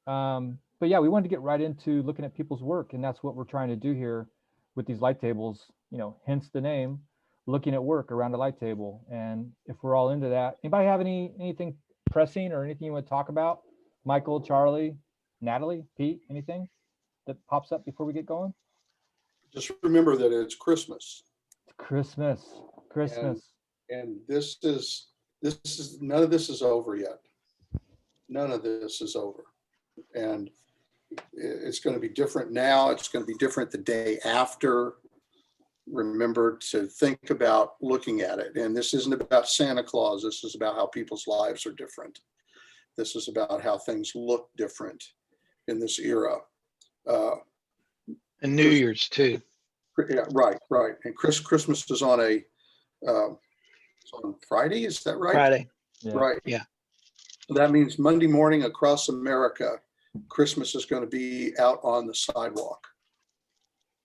But yeah, we wanted to get right into looking at people's work, and that's what we're trying to do here with these light tables. Hence the name, looking at work around a light table. And if we're all into that, anybody have anything pressing or anything you want to talk about? Michael, Charlie, Natalie, Pete, anything that pops up before we get going? Just remember that it's Christmas, It's Christmas, and Christmas. this is none of this is over yet. None of this is over, and it's going to be different now. It's going to be different the day after. Remember to think about looking at it. And this isn't about Santa Claus. This is about how people's lives are different. This is about how things look different in this era. Uh, And New Year's too. yeah, right, right. And Christmas is on it's on Friday. Is that right? Friday. Yeah. Right. Yeah. So that means Monday morning across America, Christmas is going to be out on the sidewalk,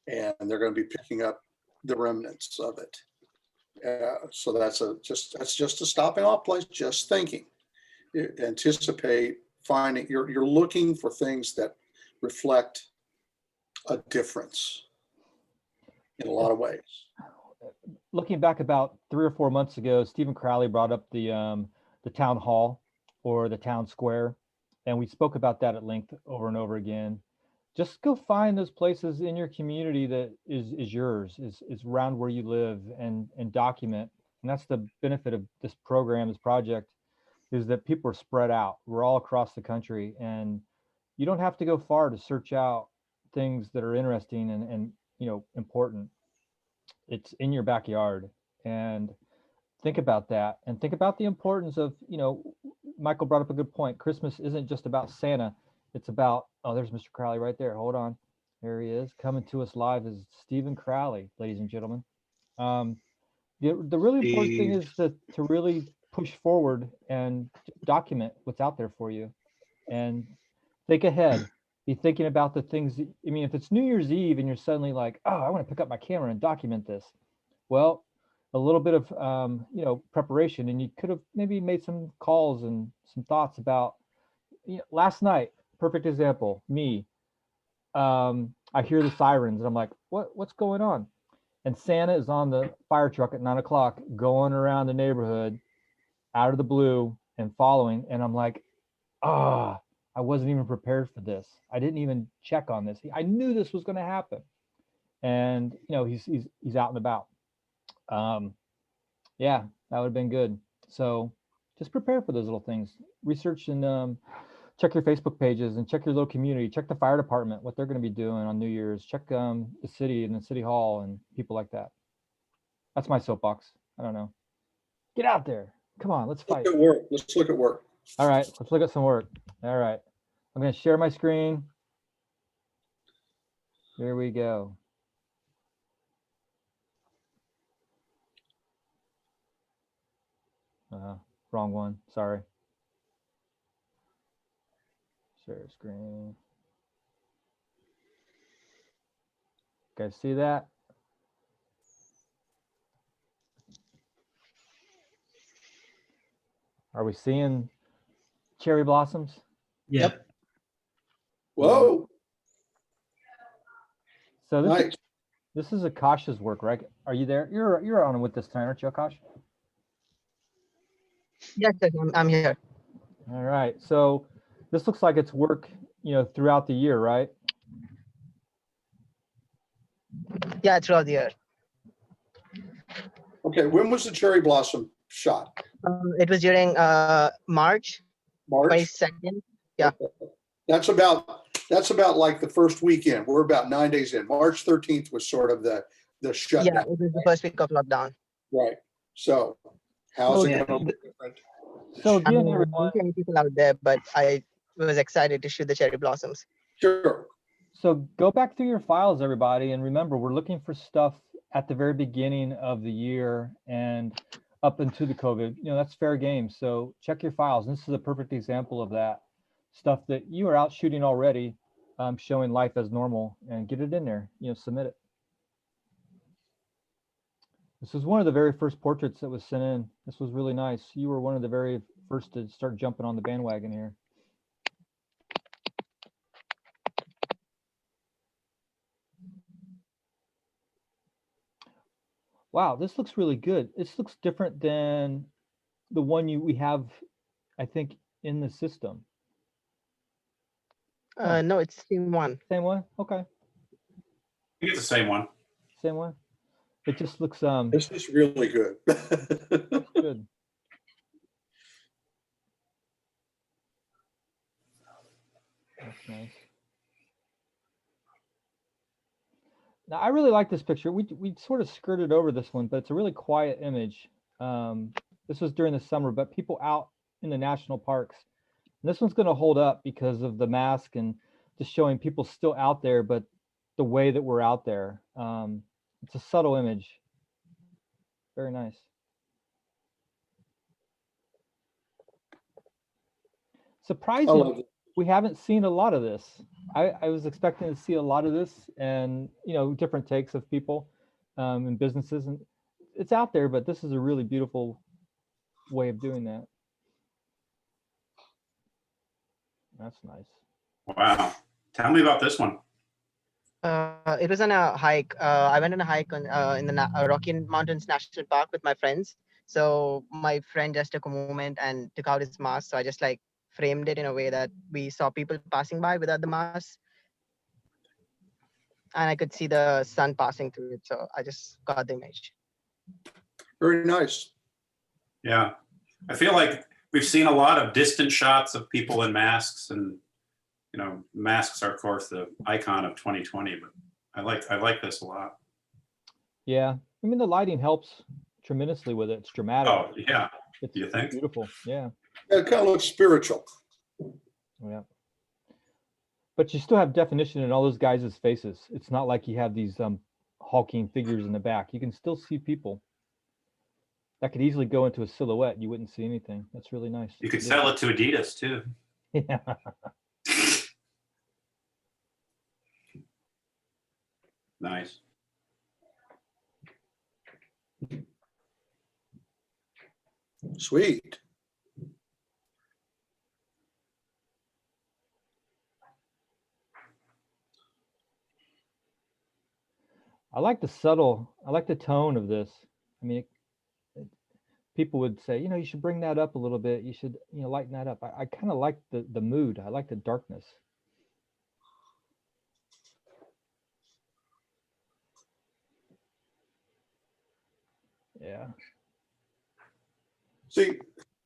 and they're going to be picking up the remnants of it. So that's just a stopping off place. Just thinking, anticipate finding. You're looking for things that reflect a difference in a lot of ways. Looking back about 3 or 4 months ago, Stephen Crowley brought up the town hall or the town square, and we spoke about that at length over and over again. Just go find those places in your community that is yours, is around where you live, and document. And that's the benefit of this program, this project, is that people are spread out. We're all across the country, and you don't have to go far to search out things that are interesting and important. It's in your backyard. And think about that, and think about the importance of, Michael brought up a good point. Christmas isn't just about Santa. It's about, oh, there's Mr. Crowley right there. Hold on. There he is. Coming to us live is Stephen Crowley, ladies and gentlemen. Um, the really important thing Steve. is to really push forward and document what's out there for you, and think ahead. Be thinking about the things I mean, if it's New Year's Eve and you're suddenly like, oh, I want to pick up my camera and document this. Well, a little bit of preparation, and you could have maybe made some calls and some thoughts about, last night. Perfect example. Me, I hear the sirens, and I'm like, what's going on? And Santa is on the fire truck at 9 o'clock, going around the neighborhood, out of the blue, and following. And I'm like, ah, I wasn't even prepared for this. I didn't even check on this. I knew this was going to happen, and he's out and about. Um, yeah, that would have been good. So just prepare for those little things. Research and check your Facebook pages, and check your little community. Check the fire department, what they're going to be doing on New Year's. Check the city and the city hall and people like that. That's my soapbox. I don't know. Get out there. Come on, let's Look fight. at work. Let's look at work. All right, let's look at some work. All right. I'm going to share my screen. Here we go. Wrong one. Sorry. Share screen. Guys, see that? Are we seeing cherry blossoms? Yep. Whoa, So nice. this is Akash's work, right? Are you there? You're on with this tonight, aren't you, Akash? Yes, yes, I'm here. All right. So this looks like it's work, throughout the year, right? Yeah, throughout the year. Okay, when was the cherry blossom shot? It was during March March. 22nd. Yeah. That's about like the first weekend. We're about 9 days in. March 13th was sort of the Yeah, shutdown. it was the first week of lockdown. Right. So how's So, it going to look different? So I again, mean, I everyone. didn't see any people out there, but I was excited to shoot the cherry blossoms. Sure. So go back through your files, everybody, and remember, we're looking for stuff at the very beginning of the year and up into the COVID. That's fair game. So check your files. And this is a perfect example of that stuff that you are out shooting already, showing life as normal, and get it in there. Submit it. This was one of the very first portraits that was sent in. This was really nice. You were one of the very first to start jumping on the bandwagon here. Wow, this looks really good. This looks different than the one we have, I think, in the system. Huh. No, it's team one. Same one? Okay, I think it's the same one. same one. It just looks This is really good. good. That's nice. Now, I really like this picture. We sort of skirted over this one, but it's a really quiet image. This was during the summer, but people out in the national parks. And this one's going to hold up because of the mask and just showing people still out there, but the way that we're out there. It's a subtle image. Very nice. I Surprising. love it. We haven't seen a lot of this. I was expecting to see a lot of this and, you know, different takes of people and businesses, and it's out there, but this is a really beautiful way of doing that. That's nice. Wow. Tell me about this one. It was on a hike. I went on a hike in the Rocky Mountains National Park with my friends. So my friend just took a moment and took out his mask. So I just like framed it in a way that we saw people passing by without the mask. And I could see the sun passing through it. So I just got the image. Very nice. Yeah. I feel like we've seen a lot of distant shots of people in masks, and you know, masks are of course the icon of 2020, but I like this a lot. Yeah, I mean the lighting helps tremendously with it. It's dramatic. Oh yeah. It's you think? beautiful. Yeah, It kind of looks spiritual. yeah. But you still have definition in all those guys' faces. It's not like you have these hulking figures in the back. You can still see people. That could easily go into a silhouette. You wouldn't see anything. That's really nice. You could sell it to Adidas too. Yeah. Nice. Sweet. I like the tone of this. I mean, people would say, you know, you should bring that up a little bit. You should, you know, lighten that up. I kind of like the mood. I like the darkness. Yeah. See,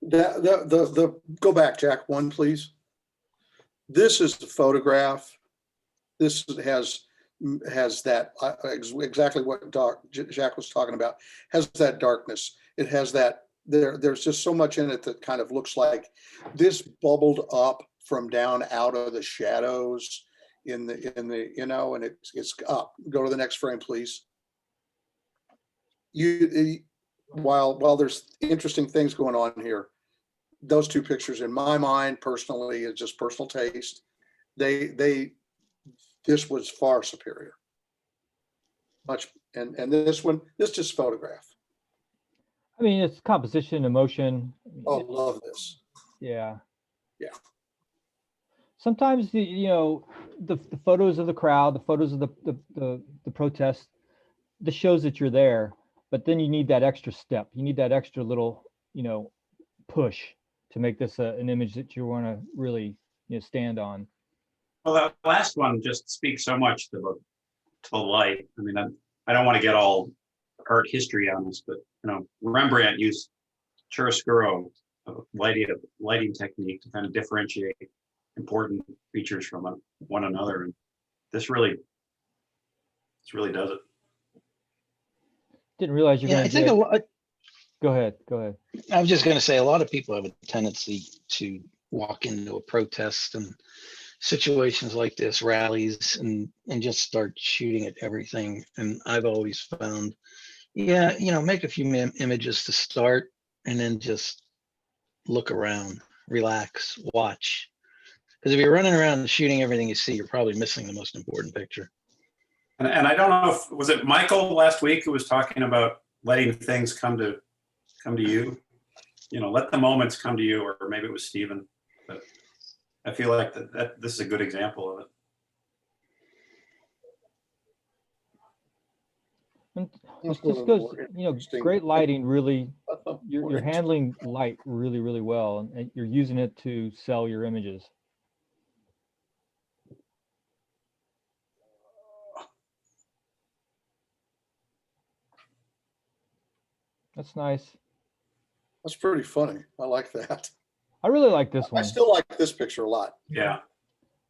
the go back, Jack, one, please. This is the photograph. This has that exactly what Jack was talking about. Has that darkness. It has that there's just so much in it that kind of looks like this bubbled up from down out of the shadows in the you know, and it's up. Go to the next frame, please. While there's interesting things going on here, those two pictures in my mind personally is just personal taste. This was far superior. Much, and this just photograph. I mean, it's composition, emotion. Oh, love this. Yeah. Yeah. Sometimes you know the photos of the crowd, the photos of the protest, this shows that you're there, but then you need that extra step. You need that extra little, you know, push to make this an image that you want to really, you know, stand on. Well, that last one just speaks so much to the light. I mean, I don't want to get all art history on this, but you know, Rembrandt used chiaroscuro, a lighting technique to kind of differentiate important features from one another, and this really does it. Didn't realize you're Yeah, going I to think a lot, Go ahead. Go ahead. I was just going to say a lot of people have a tendency to walk into a protest and situations like this, rallies, and just start shooting at everything. And I've always found, yeah, you know, make a few images to start and then just look around, relax, watch. Because if you're running around and shooting everything you see, you're probably missing the most important picture. And I don't know if, was it Michael last week who was talking about letting things come to you? You know, let the moments come to you, or maybe it was Stephen. But I feel like that this is a good example of it. And This That's a just little goes, more you know, interesting. great lighting really, That's a you're more handling light really, really well, and you're using it to sell your images. That's nice. That's pretty funny. I like that. I really like this I one. still like this picture a lot. Yeah,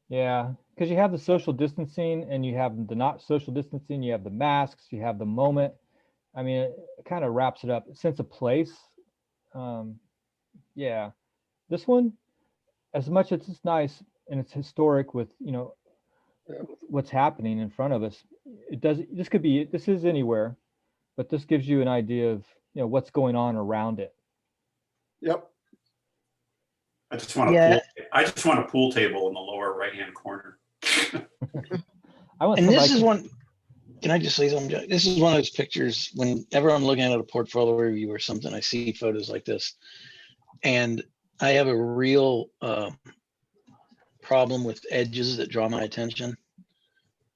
Yeah, because you have the social distancing and you have the not social distancing, you have the masks, you have the moment. I mean, it kind of wraps it up. Sense of place. Um, yeah, this one, as much as it's nice and it's historic with, you know, Yeah. what's happening in front of us, it does, this could be, this is anywhere, but this gives you an idea of, you know, what's going on around it. Yep. I just want Yeah. I just want a pool table in the lower right-hand corner. I want And this somebody is one, can I just say something? Jack? This is one of those pictures, whenever I'm looking at a portfolio review or something, I see photos like this. And I have a real problem with edges that draw my attention.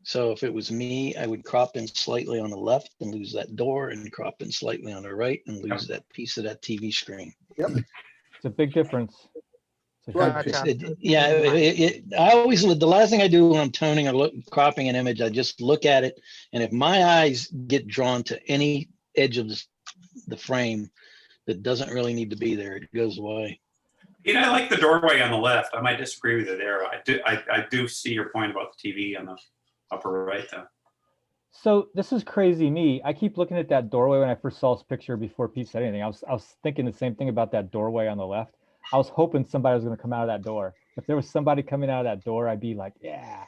So if it was me, I would crop in slightly on the left and lose that door, and crop in slightly on the right and lose that piece of that TV screen. it's a big difference. It's a Right. huge Gotcha. difference. I always, the last thing I do when I'm toning or cropping an image, I just look at it. And if my eyes get drawn to any edge of the frame that doesn't really need to be there, it goes away. You know, I like the doorway on the left. I might disagree with you there. I do see your point about the TV on the upper right though. So this is crazy me. I keep looking at that doorway when I first saw this picture before Pete said anything. I was thinking the same thing about that doorway on the left. I was hoping somebody was going to come out of that door. If there was somebody coming out of that door, I'd be like, yeah,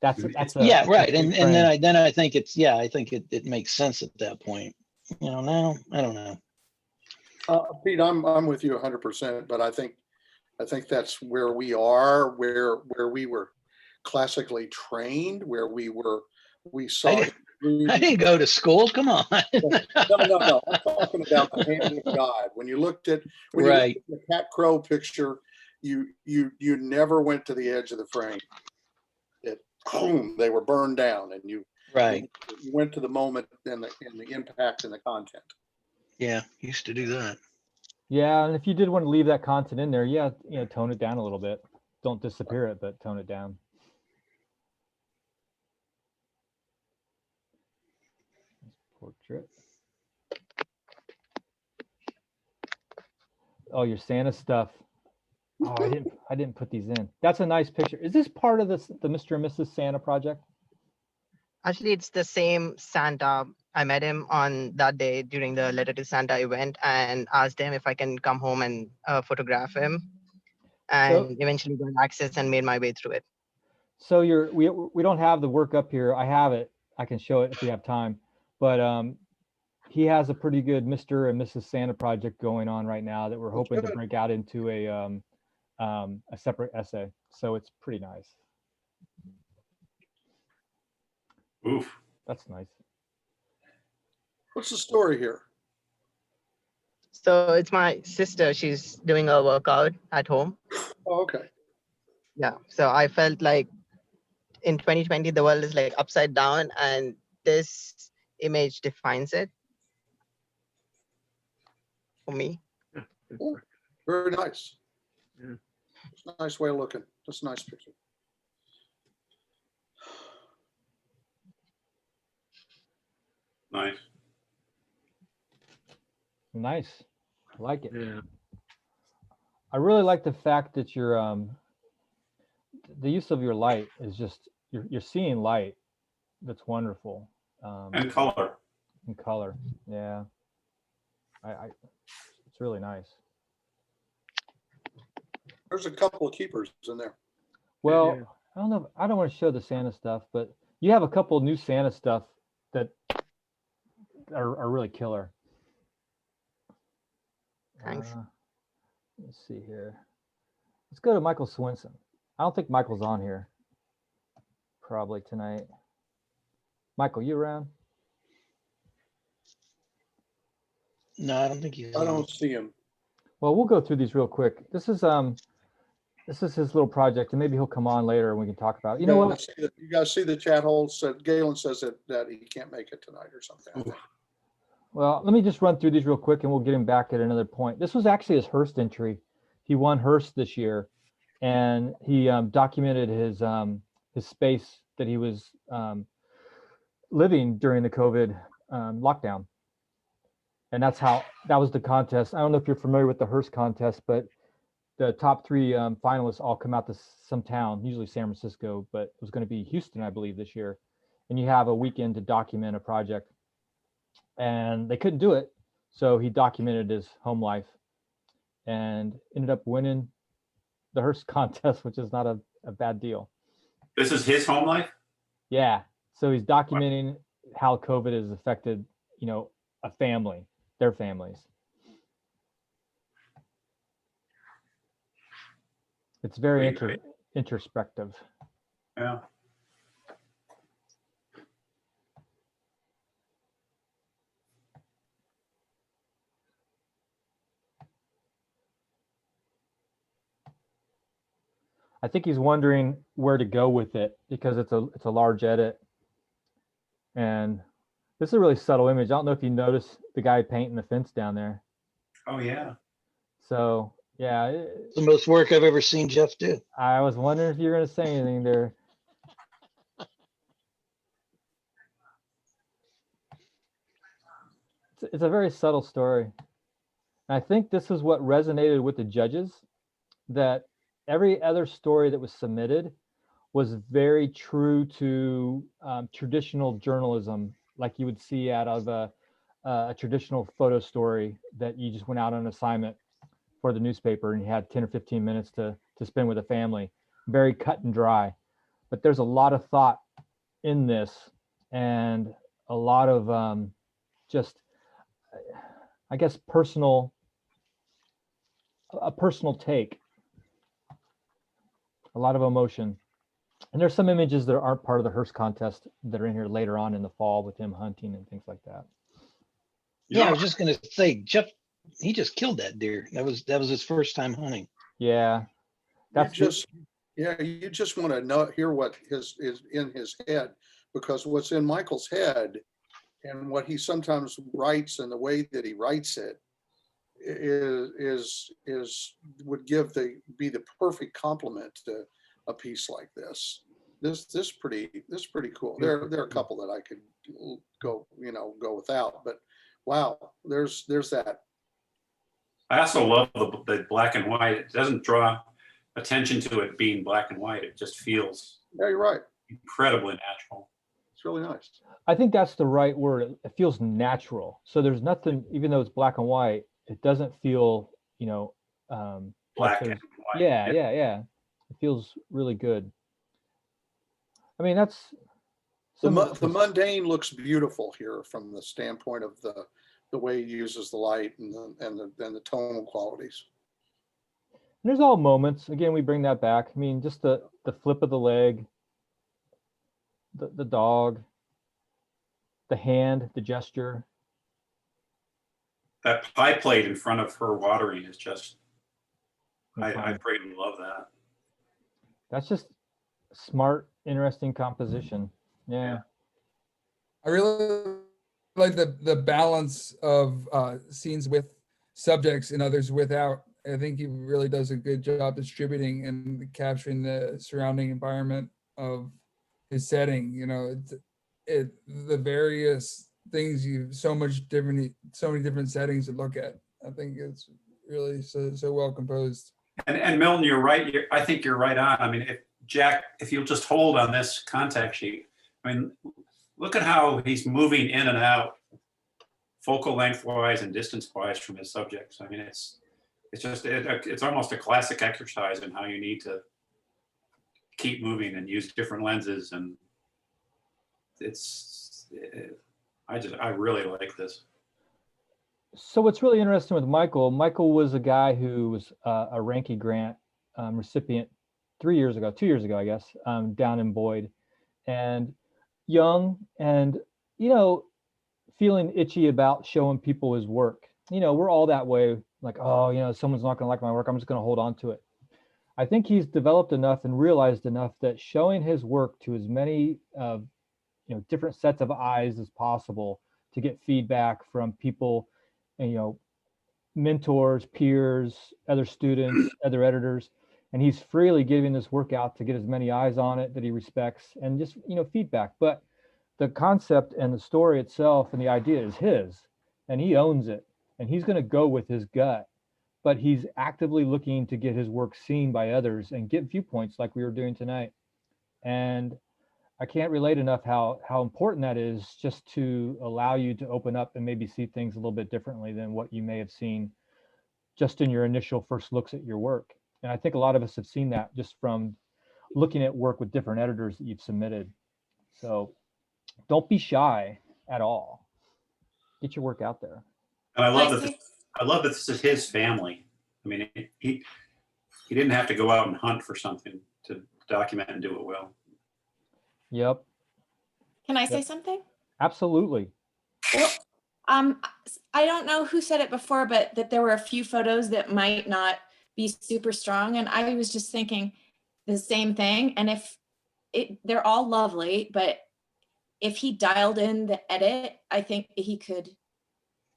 that's a Yeah, that's a right. big And frame. then I think it's, yeah, I think it makes sense at that point. You know, now I don't know. Pete, I'm with you 100%, but I think that's where we are, where we were classically trained, where we saw. I didn't go to school. Come on. No. I'm talking about the hand of God. When you looked at Right. the Cat Crow picture, you never went to the edge of the frame. Boom, they were burned down, and you went to the moment and the impact and the content. Yeah, used to do that. Yeah, and if you did want to leave that content in there, yeah, you know, tone it down a little bit. Don't disappear it, but tone it down. Portrait. Oh, your Santa stuff. Oh, I didn't put these in. That's a nice picture. Is this part of the Mr. and Mrs. Santa project? Actually, it's the same Santa. I met him on that day during the Letter to Santa event and asked him if I can come home and photograph him. And eventually got access and made my way through it. So we don't have the work up here. I have it. I can show it if we have time. But he has a pretty good Mr. and Mrs. Santa project going on right now that we're hoping to break out into a separate essay. So it's pretty nice. Oof. That's nice. What's the story here? So it's my sister. She's doing a workout at home. Oh, okay. Yeah. So I felt like in 2020, the world is like upside down, and this image defines it for me. Very nice. Yeah. It's a nice way of looking. That's a nice picture. Nice. Nice. I like it. Yeah. I really like the fact that your the use of your light is just you're seeing light. That's wonderful. And color. In color. Yeah. It's really nice. There's a couple of keepers in there. Well, Yeah. I don't know. I don't want to show the Santa stuff, but you have a couple new Santa stuff that are really killer. Thanks. Let's see here. Let's go to Michael Swinson. I don't think Michael's on here. Probably tonight. Michael, you around? No, I don't think he's. I don't see him. Well, we'll go through these real quick. This is his little project, and maybe he'll come on later and we can talk about it. You know what? You guys see the chat hole said Galen says that he can't make it tonight or something. I think. Well, let me just run through these real quick and we'll get him back at another point. This was actually his Hearst entry. He won Hearst this year, and he documented his space that he was living during the COVID lockdown. And that was the contest. I don't know if you're familiar with the Hearst contest, but the top three finalists all come out to some town, usually San Francisco, but it was going to be Houston, I believe, this year. And you have a weekend to document a project. And they couldn't do it. So he documented his home life and ended up winning the Hearst contest, which is not a bad deal. This is his home life? Yeah. So he's documenting how COVID has affected, a family, their families. It's very introspective. Yeah. I think he's wondering where to go with it because it's a large edit. And this is a really subtle image. I don't know if you noticed the guy painting the fence down there. Oh, yeah. So yeah, It's the most work I've ever seen Jeff do. I was wondering if you're going to say anything there. It's a very subtle story. And I think this is what resonated with the judges, that every other story that was submitted was very true to traditional journalism, like you would see out of a traditional photo story that you just went out on assignment for the newspaper and you had 10 or 15 minutes to spend with a family. Very cut and dry. But there's a lot of thought in this and a lot of just, I guess, a personal take. A lot of emotion. And there's some images that aren't part of the Hearst contest that are in here later on in the fall with him hunting and things like that. Yeah, I was just gonna say, Jeff, he just killed that deer. That was his first time hunting. Yeah. You just want to hear what is in his head, because what's in Michael's head and what he sometimes writes and the way that he writes it would be the perfect complement to a piece like this. This pretty cool. There are a couple that I could go without, but wow, there's that. I also love the black and white. It doesn't draw attention to it being black and white. It just feels Yeah, you're right. incredibly natural. It's really nice. I think that's the right word. It feels natural. So there's nothing, even though it's black and white, it doesn't feel, Black like and white. yeah. It feels really good. I mean, that's The mundane looks beautiful here from the standpoint of the way he uses the light and the tonal qualities. there's all moments. Again, we bring that back. I mean, just the flip of the leg, the dog, the hand, the gesture. That pie plate in front of her watering is just, I freaking love that. That's just smart, interesting composition. Yeah. I really like the balance of scenes with subjects and others without. I think he really does a good job distributing and capturing the surrounding environment of his setting. The various things so many different settings to look at. I think it's really so well composed. And Milton, you're right. I think you're right on. I mean, if you'll just hold on this contact sheet, I mean, look at how he's moving in and out, focal length wise and distance wise from his subjects. I mean, it's almost a classic exercise in how you need to keep moving and use different lenses. And I really like this. So what's really interesting with Michael was a guy who was a Rankine grant recipient 2 years ago, I guess, down in Boyd, and young and, feeling itchy about showing people his work. We're all that way, like, oh, someone's not going to like my work, I'm just going to hold on to it. I think he's developed enough and realized enough that showing his work to as many different sets of eyes as possible to get feedback from people, and mentors, peers, other students, other editors, and he's freely giving this work out to get as many eyes on it that he respects, and just feedback. But the concept and the story itself and the idea is his, and he owns it, and he's going to go with his gut, but he's actively looking to get his work seen by others and get viewpoints like we were doing tonight. And I can't relate enough how important that is, just to allow you to open up and maybe see things a little bit differently than what you may have seen just in your initial first looks at your work. And I think a lot of us have seen that just from looking at work with different editors that you've submitted. So don't be shy at all. Get your work out there. And I love Can I that. say- I love that this is his family. I mean, he didn't have to go out and hunt for something to document and do it well. Yep, Can I say Yep. something? absolutely. Well, I don't know who said it before, but that there were a few photos that might not be super strong. And I was just thinking the same thing. And they're all lovely, but if he dialed in the edit, I think he could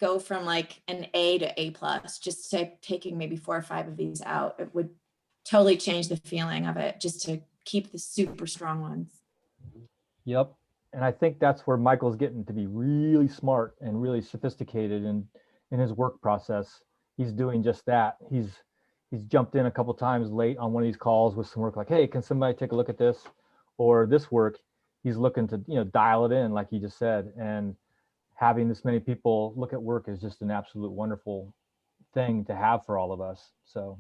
go from like an A to A+, just to taking maybe 4 or 5 of these out. It would totally change the feeling of it, just to keep the super strong ones. Yep. And I think that's where Michael's getting to be really smart and really sophisticated in his work process. He's doing just that. He's jumped in a couple times late on one of these calls with some work like, hey, can somebody take a look at this or this work? He's looking to, dial it in, like he just said. And having this many people look at work is just an absolute wonderful thing to have for all of us. So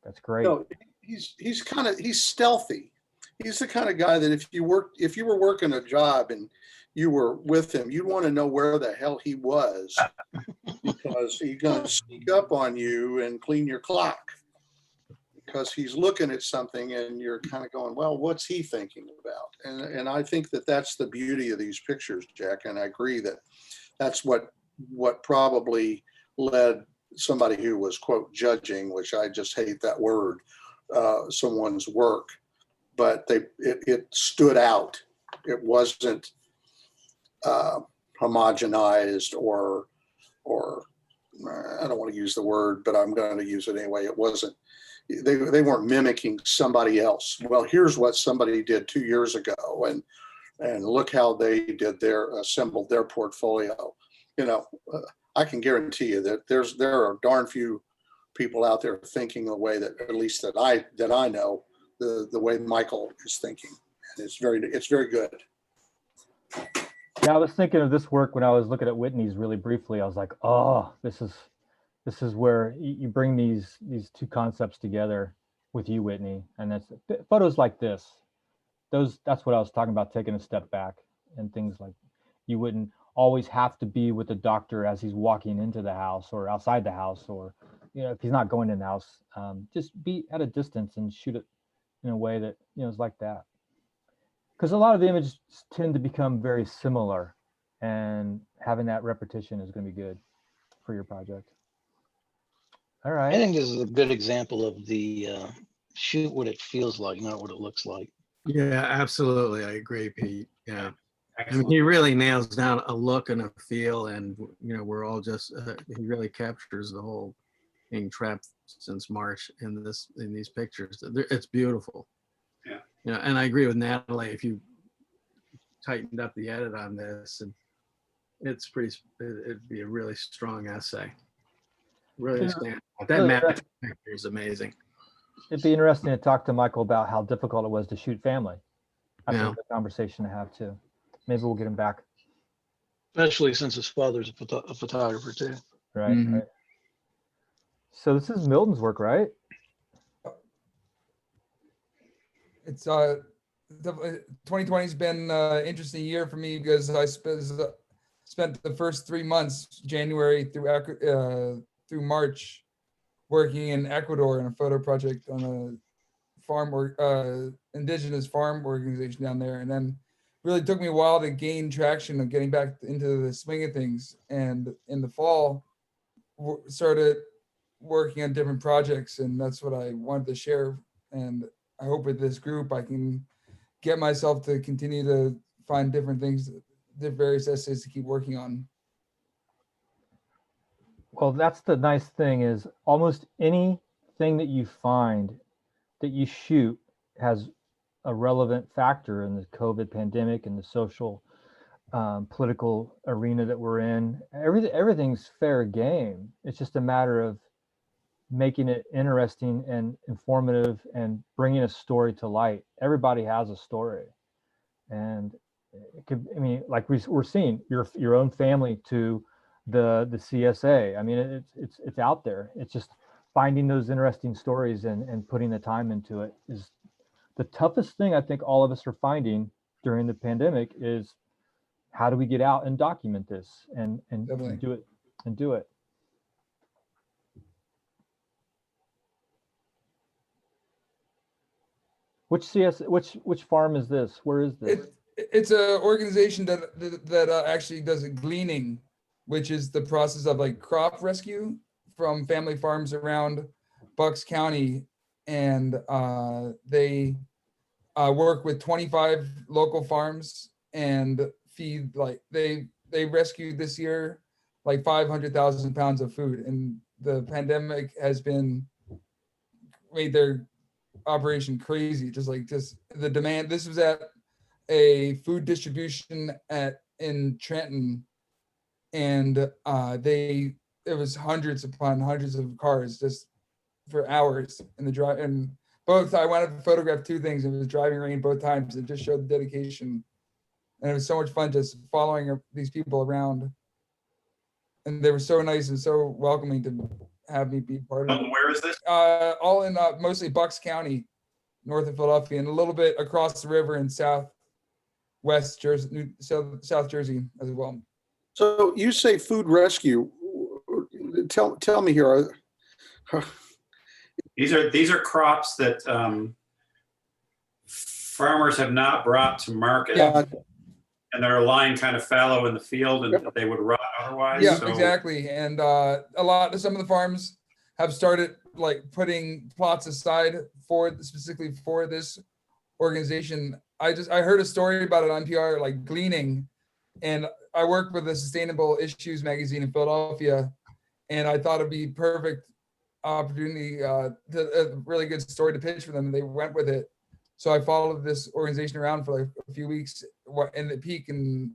that's great. No, he's stealthy. He's the kind of guy that if you were working a job and you were with him, you'd want to know where the hell he was, because he's going to sneak up on you and clean your clock, because he's looking at something and you're kind of going, well, what's he thinking about? And I think that that's the beauty of these pictures, Jack. And I agree that that's what probably led somebody who was, quote, judging, which I just hate that word, someone's work. But it stood out. It wasn't homogenized or I don't want to use the word, but I'm going to use it anyway. It wasn't. They weren't mimicking somebody else. Well, here's what somebody did 2 years ago, and look how they did assembled their portfolio. I can guarantee you that there are darn few people out there thinking the way that, at least that I know, the way Michael is thinking. And it's very good. Yeah, I was thinking of this work when I was looking at Whitney's really briefly. I was like, oh, this is where you bring these two concepts together with you, Whitney. And that's photos like this. That's what I was talking about, taking a step back and things like, you wouldn't always have to be with the doctor as he's walking into the house or outside the house, or if he's not going in the house, just be at a distance and shoot it in a way that is like that. Because a lot of the images tend to become very similar, and having that repetition is going to be good for your project. All I right. think this is a good example of the shoot what it feels like, not what it looks like. Yeah, absolutely. I agree, Pete. Yeah. I mean, Excellent. he really nails down a look and a feel, and we're all just he really captures the whole being trapped since March in these pictures. It's beautiful. Yeah. And I agree with Natalie. If you tightened up the edit on this, and it'd be a really strong essay. Really Yeah. stand out. That Really, match picture is amazing. It'd be interesting to talk to Michael about how difficult it was to shoot family. I Yeah. think the conversation to have too. Maybe we'll get him back. Especially since his father's a photographer too. Right. Mhm. Right. So this is Milton's work, right? It's 2020's been an interesting year for me because I spent the first 3 months, January through March, working in Ecuador on a photo project on a farm or indigenous farm organization down there, and then really took me a while to gain traction of getting back into the swing of things. And in the fall, started working on different projects, and that's what I wanted to share. And I hope with this group I can get myself to continue to find different things the various essays to keep working on. Well, that's the nice thing is almost anything that you find that you shoot has a relevant factor in the COVID pandemic and the social political arena that we're in. Everything's fair game. It's just a matter of making it interesting and informative and bringing a story to light. Everybody has a story, and it could, I mean, like we're seeing your own family to the CSA. I mean, it's out there. It's just finding those interesting stories and putting the time into it is the toughest thing I think all of us are finding during the pandemic is how do we get out and document this and Definitely. do it. Which farm is this? Where is this? It's a organization that actually does gleaning, which is the process of like crop rescue from family farms around Bucks County, and they work with 25 local farms and feed like they rescued this year like 500,000 pounds of food, and the pandemic has been made their operation crazy. Just the demand. This was at a food distribution in Trenton, and it was hundreds upon hundreds of cars just for hours in the drive. And both I wanted to photograph two things. It was driving rain both times. It just showed the dedication, and it was so much fun just following these people around. And they were so nice and so welcoming to have me be part of it. Where is this? All in mostly Bucks County, north of Philadelphia, and a little bit across the river in southwest Jersey, South Jersey as well. So you say food rescue. Tell me here. These are crops that farmers have not brought to market. Yeah. And they're lying kind of fallow in the field, and they would rot otherwise. Yeah, so. exactly. And some of the farms have started like putting plots aside specifically for this organization. I heard a story about it on NPR, like gleaning, and I work with the Sustainable Issues magazine in Philadelphia, and I thought it'd be perfect opportunity, a really good story to pitch for them. And they went with it. So I followed this organization around for like a few weeks in the peak in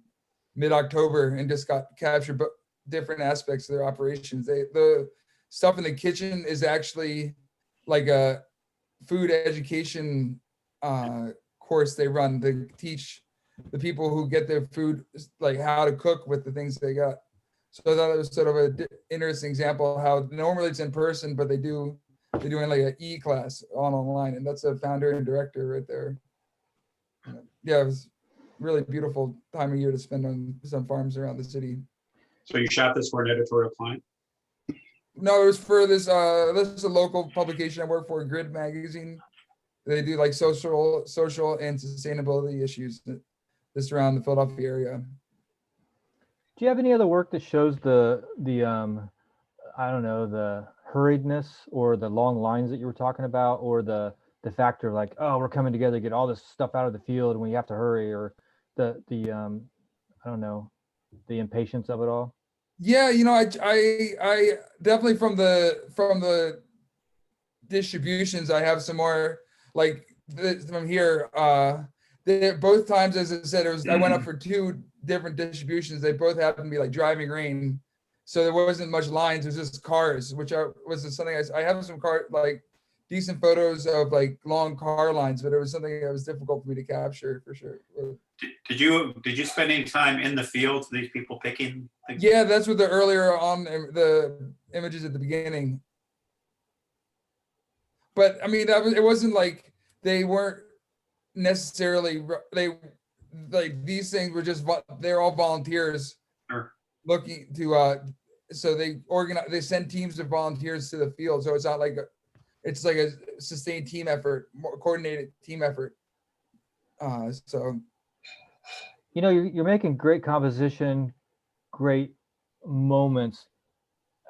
mid-October and just got captured different aspects of their operations. The stuff in the kitchen is actually like a food education course they run to teach the people who get their food like how to cook with the things they got. So I thought it was sort of an interesting example of how normally it's in person, but they're doing like an e-class online, and that's a founder and director right there. Yeah, it was really beautiful time of year to spend on some farms around the city. So you shot this for an editorial client? No, it was for this is a local publication I work for, Grid Magazine. They do like social and sustainability issues that surround the Philadelphia area. Do you have any other work that shows the I don't know, the hurriedness or the long lines that you were talking about, or the factor of like, oh, we're coming together to get all this stuff out of the field when you have to hurry, or the I don't know, the impatience of it all? Yeah, I definitely from the distributions, I have some more like from here. Both times, as I said, I went up for two different distributions. They both happened to be like driving rain, so there wasn't much lines. It was just cars, which was something I have some like decent photos of like long car lines, but it was something that was difficult for me to capture for sure. Did you spend any time in the field? These people picking things? Yeah, that's what the earlier on the images at the beginning. But I mean, it wasn't like they weren't necessarily these things were just they're all volunteers. Sure. Looking to so they send teams of volunteers to the field, so it's not like it's like a sustained team effort, more coordinated team effort. So you're making great composition, great moments.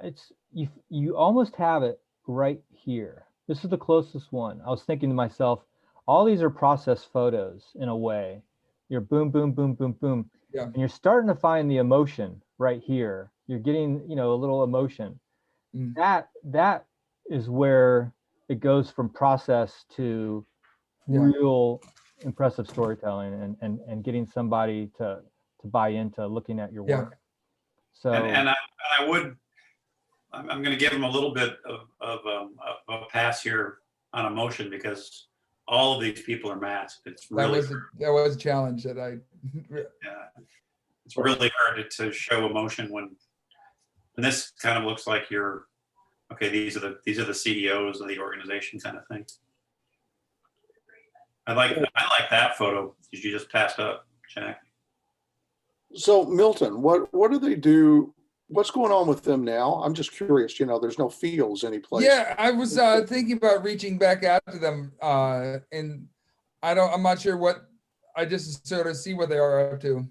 It's you almost have it right here. This is the closest one. I was thinking to myself, all these are process photos in a way. you're boom, boom, boom, boom, boom. Yeah. And you're starting to find the emotion right here. You're getting, a little emotion. Mm. That is where it goes from process to Yeah. real impressive storytelling and getting somebody to buy into looking at your Yeah. work. So And I'm going to give him a little bit of a pass here on emotion because all of these people are masked. It's really That was a challenge that I, it's really hard to show emotion when this kind of looks like you're okay. These are the CEOs of the organization kind of thing. I like that photo that you just passed up, Jack. So Milton, what do they do? What's going on with them now? I'm just curious, there's no fields anyplace. yeah, I was thinking about reaching back out to them, and I'm not sure I just sort of see what they are up to.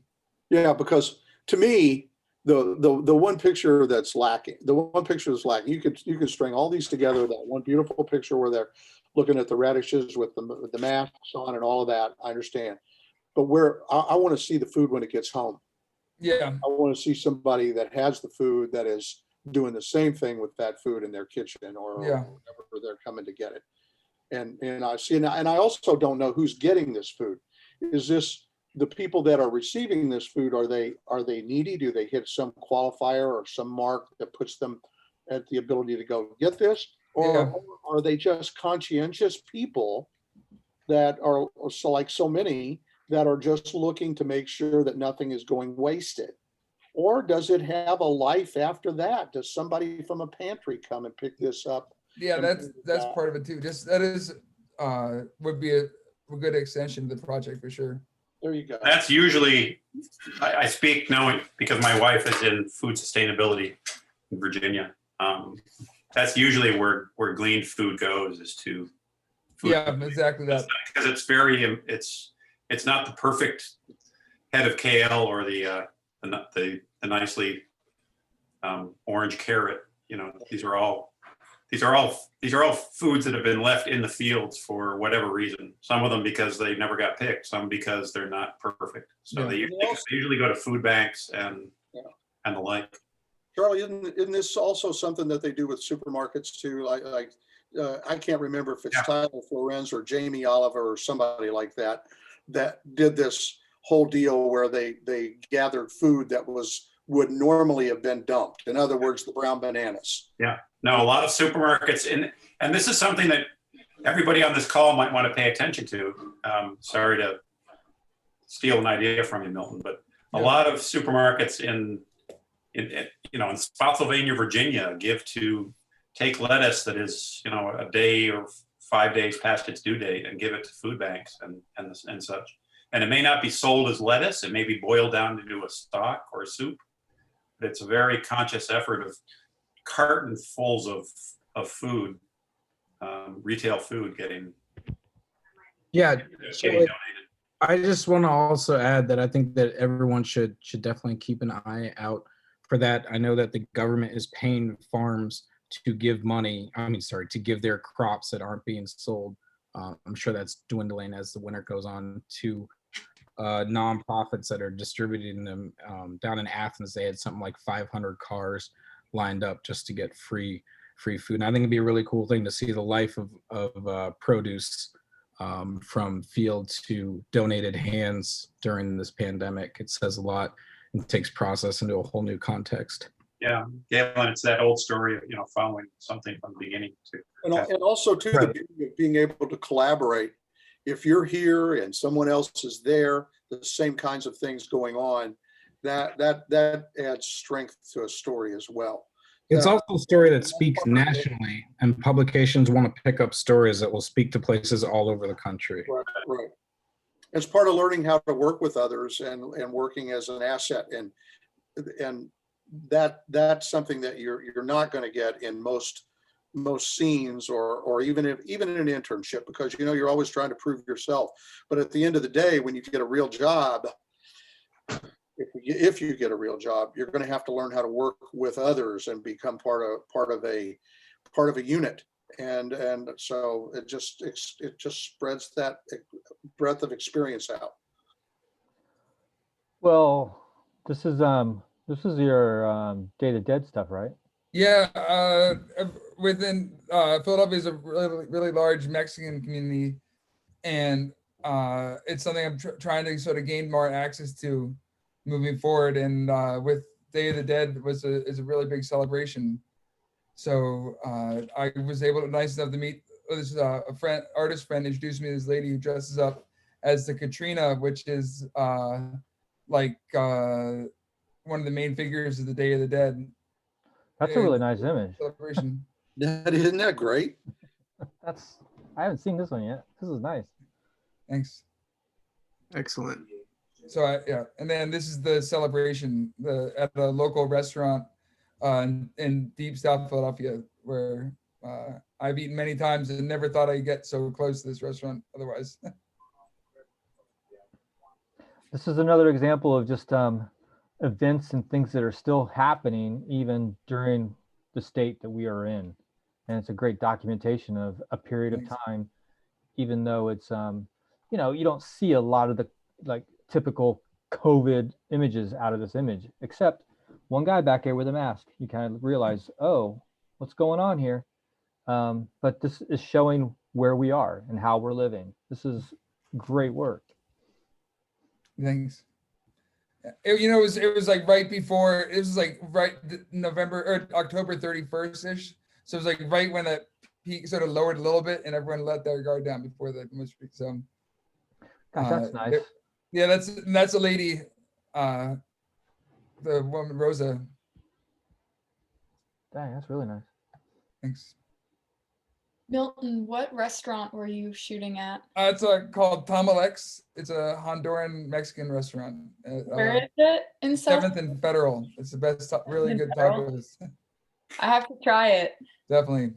Yeah, because to me, the one picture that's lacking, you could string all these together, that one beautiful picture where they're looking at the radishes with the masks on and all of that, I understand. But where I want to see the food when it gets home. Yeah, I want to see somebody that has the food that is doing the same thing with that food in their kitchen or Yeah. wherever they're coming to get it. And I see, and I also don't know who's getting this food. Is this the people that are receiving this food? Are they needy? Do they hit some qualifier or some mark that puts them at the ability to go get this? Or Yeah. are they just conscientious people that are so many that are just looking to make sure that nothing is going wasted? Or does it have a life after that? Does somebody from a pantry come and pick this up? yeah, And that's bring it back? part of it too. Just that is would be a good extension to the project for sure. There you go. That's usually, I speak knowing because my wife is in food sustainability in Virginia. That's usually where gleaned food goes is to food. Yeah, exactly that. Because it's not the perfect head of kale or the nicely orange carrot. These are all foods that have been left in the fields for whatever reason. Some of them because they never got picked, some because they're not perfect. So Yeah. they usually go to food banks and the like. Charlie, isn't this also something that they do with supermarkets too? I can't remember if it's Yeah. Tyler Florenz or Jamie Oliver or somebody like that did this whole deal where they gathered food that would normally have been dumped. In other words, the brown bananas. No, a lot of supermarkets, and this is something that everybody on this call might want to pay attention to. Sorry to steal an idea from you, Milton, but a lot of supermarkets in Spotsylvania, Virginia, take lettuce that is a day or 5 days past its due date and give it to food banks and such. And it may not be sold as lettuce; it may be boiled down to do a stock or a soup. But it's a very conscious effort of cartonfuls of food, retail food getting donated. I just want to also add that I think that everyone should definitely keep an eye out for that. I know that the government is paying farms to give to give their crops that aren't being sold. I'm sure that's dwindling as the winter goes on to nonprofits that are distributing them. Down in Athens, they had something like 500 cars lined up just to get free food. And I think it'd be a really cool thing to see the life of produce from field to donated hands during this pandemic. It says a lot and takes process into a whole new context. Yeah, Galen, it's that old story of following something from the beginning too. And also too, the beauty of being able to collaborate. If you're here and someone else is there, the same kinds of things going on, that adds strength to a story as well. It's also a story that speaks nationally, and publications want to pick up stories that will speak to places all over the country. Right. It's part of learning how to work with others and working as an asset, and that's something that you're not going to get in most scenes or even in an internship, because you're always trying to prove yourself. But at the end of the day, when you get a real job, if you get a real job, you're going to have to learn how to work with others and become part of a unit. And so it just spreads that breadth of experience out. Well, this is your Day of the Dead stuff, right? Yeah, within Philadelphia is a really, really large Mexican community, and it's something I'm trying to sort of gain more access to moving forward. And with Day of the Dead is a really big celebration. So I was nice enough to meet this a artist friend introduced me to this lady who dresses up as the Katrina, which is like one of the main figures of the Day of the Dead. That's a really nice image. Celebration. Isn't that great? I haven't seen this one yet. This is nice. Thanks. Excellent. So yeah, and then this is the celebration at a local restaurant in deep South Philadelphia, where I've eaten many times and never thought I'd get so close to this restaurant otherwise. This is another example of just events and things that are still happening even during the state that we are in. And it's a great documentation of a period of Thanks. time, even though it's, you know, you don't see a lot of the like typical COVID images out of this image, except one guy back here with a mask. You kind of realize, oh, what's going on here? But this is showing where we are and how we're living. This is great work. Thanks. It was like right before, it was like right November or October 31st ish. So it was like right when that peak sort of lowered a little bit and everyone let their guard down before the most. So Gosh, that's nice. yeah, that's a lady, the woman Rosa. Dang, that's really nice. Thanks. Milton, what restaurant were you shooting at? It's called Tamalex. It's a Honduran Mexican restaurant. Where is it in South? 7th and Federal. It's the best, really good Federal? tacos. I have to try it. Definitely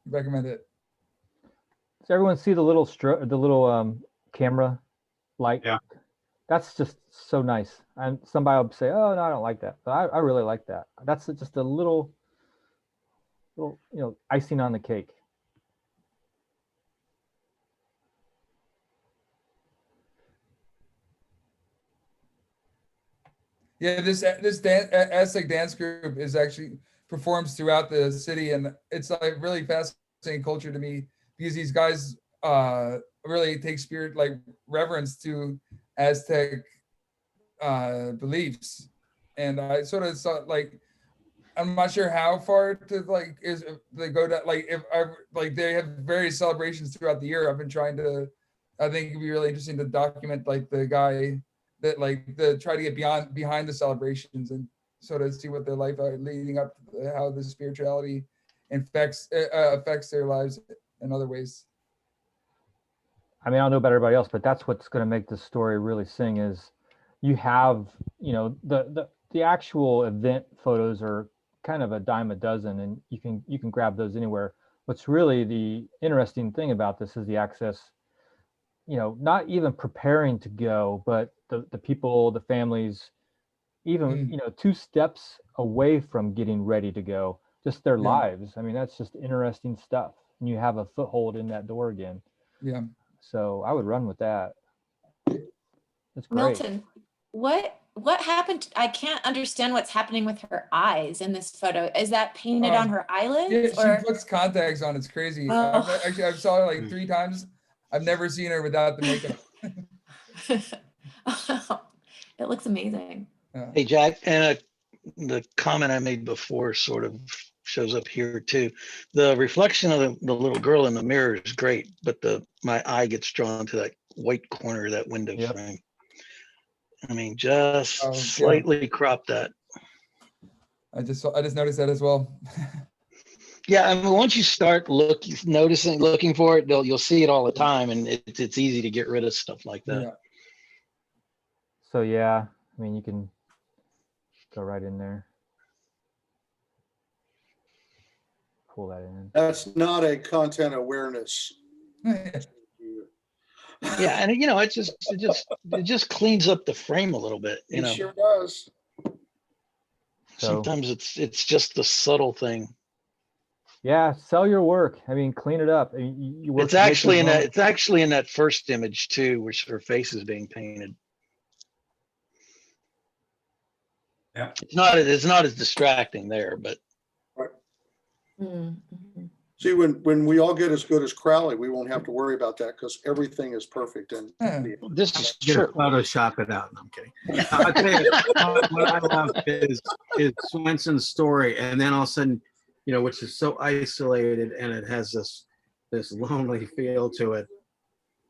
recommend it. Does everyone see the little camera light? Yeah. That's just so nice. And somebody will say, "Oh no, I don't like that," but I really like that. That's just a little, icing on the cake. Yeah, this Aztec dance group is actually performs throughout the city, and it's like really fascinating culture to me because these guys really take spirit like reverence to Aztec beliefs, and I sort of saw like I'm not sure how far to like is they go to like if I like they have various celebrations throughout the year. I've been trying to, I think it'd be really interesting to document like the guy that like try to get behind the celebrations and sort of see what their life are leading up to how the spirituality affects their lives in other ways. I mean, I don't know about everybody else, but that's what's going to make this story really sing is you have, the actual event photos are kind of a dime a dozen and you can grab those anywhere. What's really the interesting thing about this is the access, not even preparing to go, but the people, the families, even, 2 steps away from getting ready to go, just their lives. I mean, that's just interesting stuff. And you have a foothold in that door again. Yeah. So I would run with that. That's great. Milton, what happened? I can't understand what's happening with her eyes in this photo. Is that painted on her eyelids? Yeah, or? she puts contacts on. It's crazy. Oh. I've saw her like 3 times. I've never seen her without the makeup. It looks amazing. Hey, Jack, and the comment I made before sort of shows up here too. The reflection of the little girl in the mirror is great, but my eye gets drawn to that white corner of that window frame. I mean, just slightly crop that. I just noticed that as well. Yeah, I mean, once you start looking for it, you'll see it all the time, and it's easy to get rid of stuff like that. Yeah. So yeah, I mean, you can go right in there. Pull that in. That's not a content awareness. Yeah, and it just cleans up the frame a little bit. It sure does. Sometimes it's just the subtle thing. Yeah, sell your work. I mean, clean it up. You work It's actually in that first image too, which her face is being painted. It's not as distracting there, but Mm, mhm. See, when we all get as good as Crowley, we won't have to worry about that because everything is perfect. And Yeah. this is Get true. Photoshop it out. No, I'm kidding. I'll tell you, what I love is Swenson's story, and then all of a sudden, which is so isolated, and it has this lonely feel to it.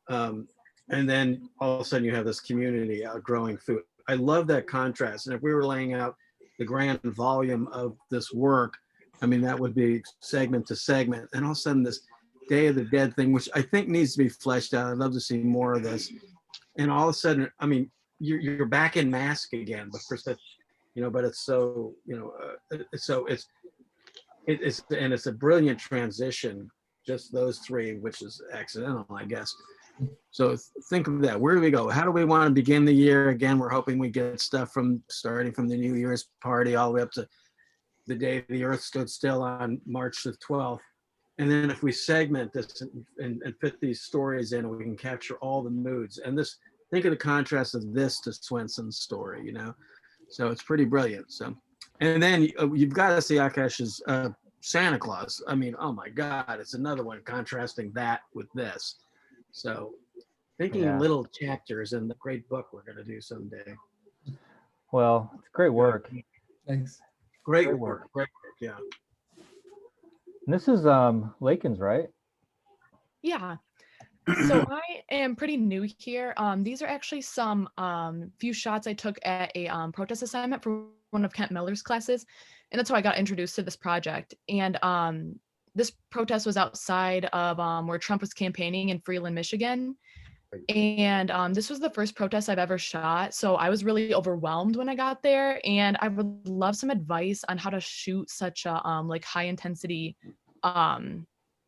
And then all of a sudden, you have this community outgrowing food. I love that contrast. And if we were laying out the grand volume of this work, I mean, that would be segment to segment. And all of a sudden, this Day of the Dead thing, which I think needs to be fleshed out. I'd love to see more of this. And all of a sudden, I mean, you're back in Mask again, but for such, but it's so, so it's a brilliant transition. Just those three, which is accidental, I guess. So think of that. Where do we go? How do we want to begin the year? Again, we're hoping we get stuff starting from the New Year's party all the way up to the day the Earth stood still on March the 12th. And then if we segment this and fit these stories in, we can capture all the moods. And think of the contrast of this to Swenson's story, So it's pretty brilliant. So, and then you've got to see Akash's Santa Claus. I mean, oh my God, it's another one contrasting that with this. So thinking Yeah. little chapters in the great book we're going to do someday. Well, it's great work. Thanks. Great work. Yeah. And this is Lakin's, right? Yeah. So I am pretty new here. These are actually some few shots I took at a protest assignment for one of Kent Miller's classes, and that's how I got introduced to this project. And this protest was outside of where Trump was campaigning in Freeland, Michigan. And this was the first protest I've ever shot. So I was really overwhelmed when I got there, and I would love some advice on how to shoot such a like high intensity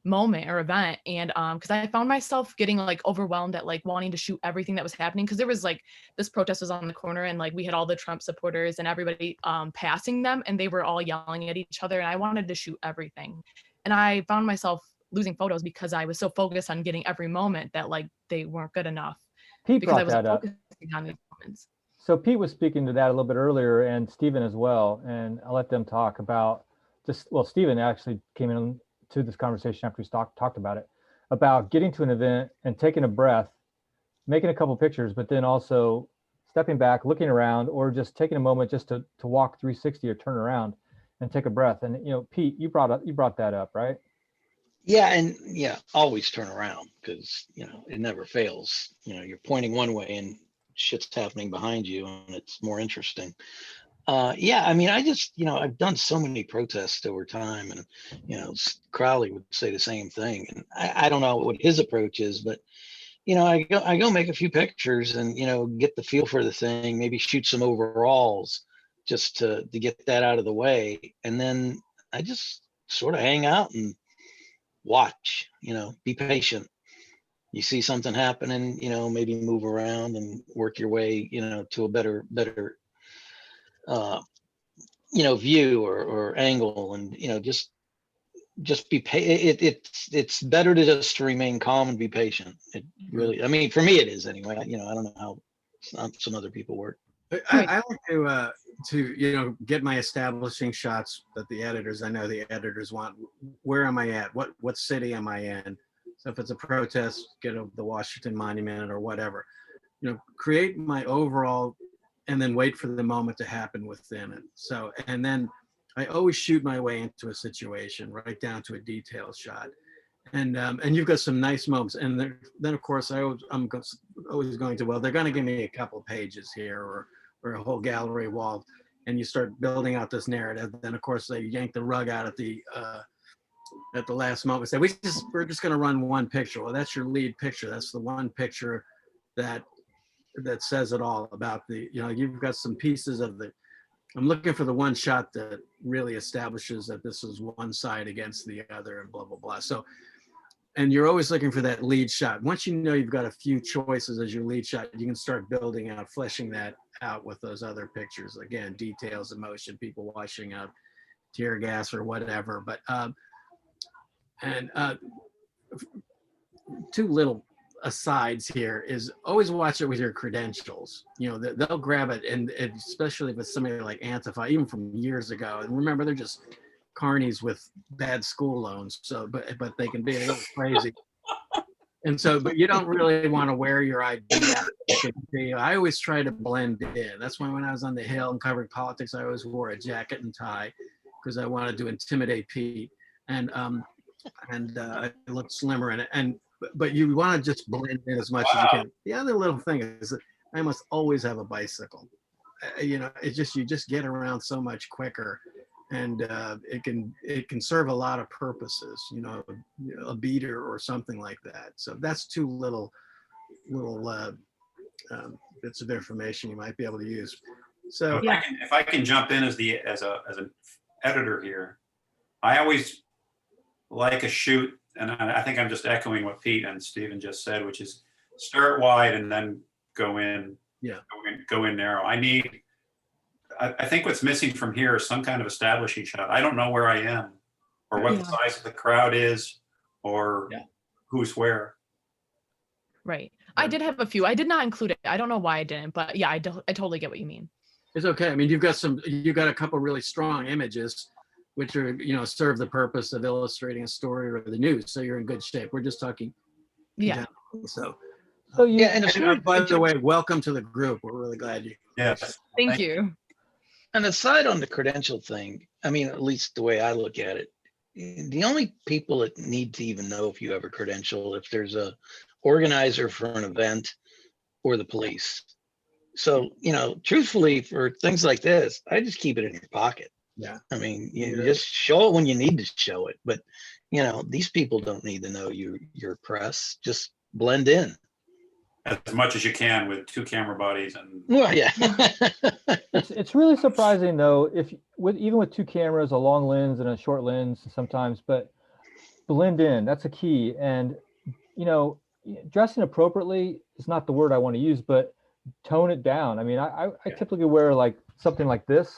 moment or event. And because I found myself getting like overwhelmed at like wanting to shoot everything that was happening, because there was like this protest was on the corner and like we had all the Trump supporters and everybody passing them, and they were all yelling at each other, and I wanted to shoot everything. And I found myself losing photos because I was so focused on getting every moment that like they weren't good enough. Pete Because I brought was that up. focusing on these moments. So Pete was speaking to that a little bit earlier, and Stephen as well. And I'll let them talk about just, well, Stephen actually came in to this conversation after we talked about it, about getting to an event and taking a breath, making a couple pictures, but then also stepping back, looking around, or just taking a moment just to walk 360 or turn around and take a breath. And Pete, you brought that up, right? Yeah, and always turn around because it never fails. You're pointing one way and shit's happening behind you, and it's more interesting. I mean, I just I've done so many protests over time, and Crowley would say the same thing. And I don't know what his approach is, but I go make a few pictures and get the feel for the thing, maybe shoot some overalls just to get that out of the way, and then I just sort of hang out and watch, be patient. You see something happening, maybe move around and work your way, to a better view or angle, and just be it's better to just remain calm and be patient. It really, I mean, for me it is anyway. I don't know how some other people work. I like to get my establishing shots that I know the editors want. Where am I at? What city am I in? So if it's a protest, get the Washington Monument or whatever. Create my overall, and then wait for the moment to happen within it. So, and then I always shoot my way into a situation, right down to a detail shot. And you've got some nice moments. And then of course I'm always going to, well, they're going to give me a couple pages here or a whole gallery wall, and you start building out this narrative. Then of course they yank the rug out at the last moment. Say we're just going to run one picture. Well, that's your lead picture. That's the one picture that says it all about you've got some pieces of I'm looking for the one shot that really establishes that this is one side against the other and blah, blah, blah. So, and you're always looking for that lead shot. Once you've got a few choices as your lead shot, you can start building out, fleshing that out with those other pictures. Again, details, emotion, people washing up, tear gas or whatever. But, two little asides here is always watch it with your credentials. You know, they'll grab it, and especially if it's somebody like Antifa, even from years ago. And remember, they're just carnies with bad school loans. So, but they can be a little crazy. And so, but you don't really want to wear your ID. I always try to blend in. That's why when I was on the Hill and covering politics, I always wore a jacket and tie because I wanted to intimidate Pete. And I looked slimmer in it. But you want to just blend in as much as you can. The other little thing is that I must always have a bicycle. You know, it's just you just get around so much quicker, and it can serve a lot of purposes. You know, a beater or something like that. So that's two little bits of information you might be able to use. So if I can jump in as an editor here, I always like a shoot, and I think I'm just echoing what Pete and Stephen just said, which is start wide and then go in. Yeah. Go in narrow. I think what's missing from here is some kind of establishing shot. I don't know where I am, or what the size of the crowd is, or who's where. Right. I did have a few. I did not include it. I don't know why I didn't, but yeah, I totally get what you mean. It's okay. I mean, you've got a couple really strong images, which are, you know, serve the purpose of illustrating a story or the news. So you're in good shape. We're just talking. Yeah. So Yeah, and by the way, welcome to the group. We're really glad you. Yes. Thank you. And aside on the credential thing, I mean, at least the way I look at it, the only people that need to even know if you have a credential, if there's a organizer for an event or the police. So, you know, truthfully, for things like this, I just keep it in your pocket. Yeah. I mean, you just show it when you need to show it. But, you know, these people don't need to know your press. Just blend in. As much as you can with two camera bodies and. Well, yeah. It's really surprising though, even with two cameras, a long lens and a short lens sometimes, but blend in, that's a key. And, you know, dressing appropriately is not the word I want to use, but tone it down. I mean, I typically wear like something like this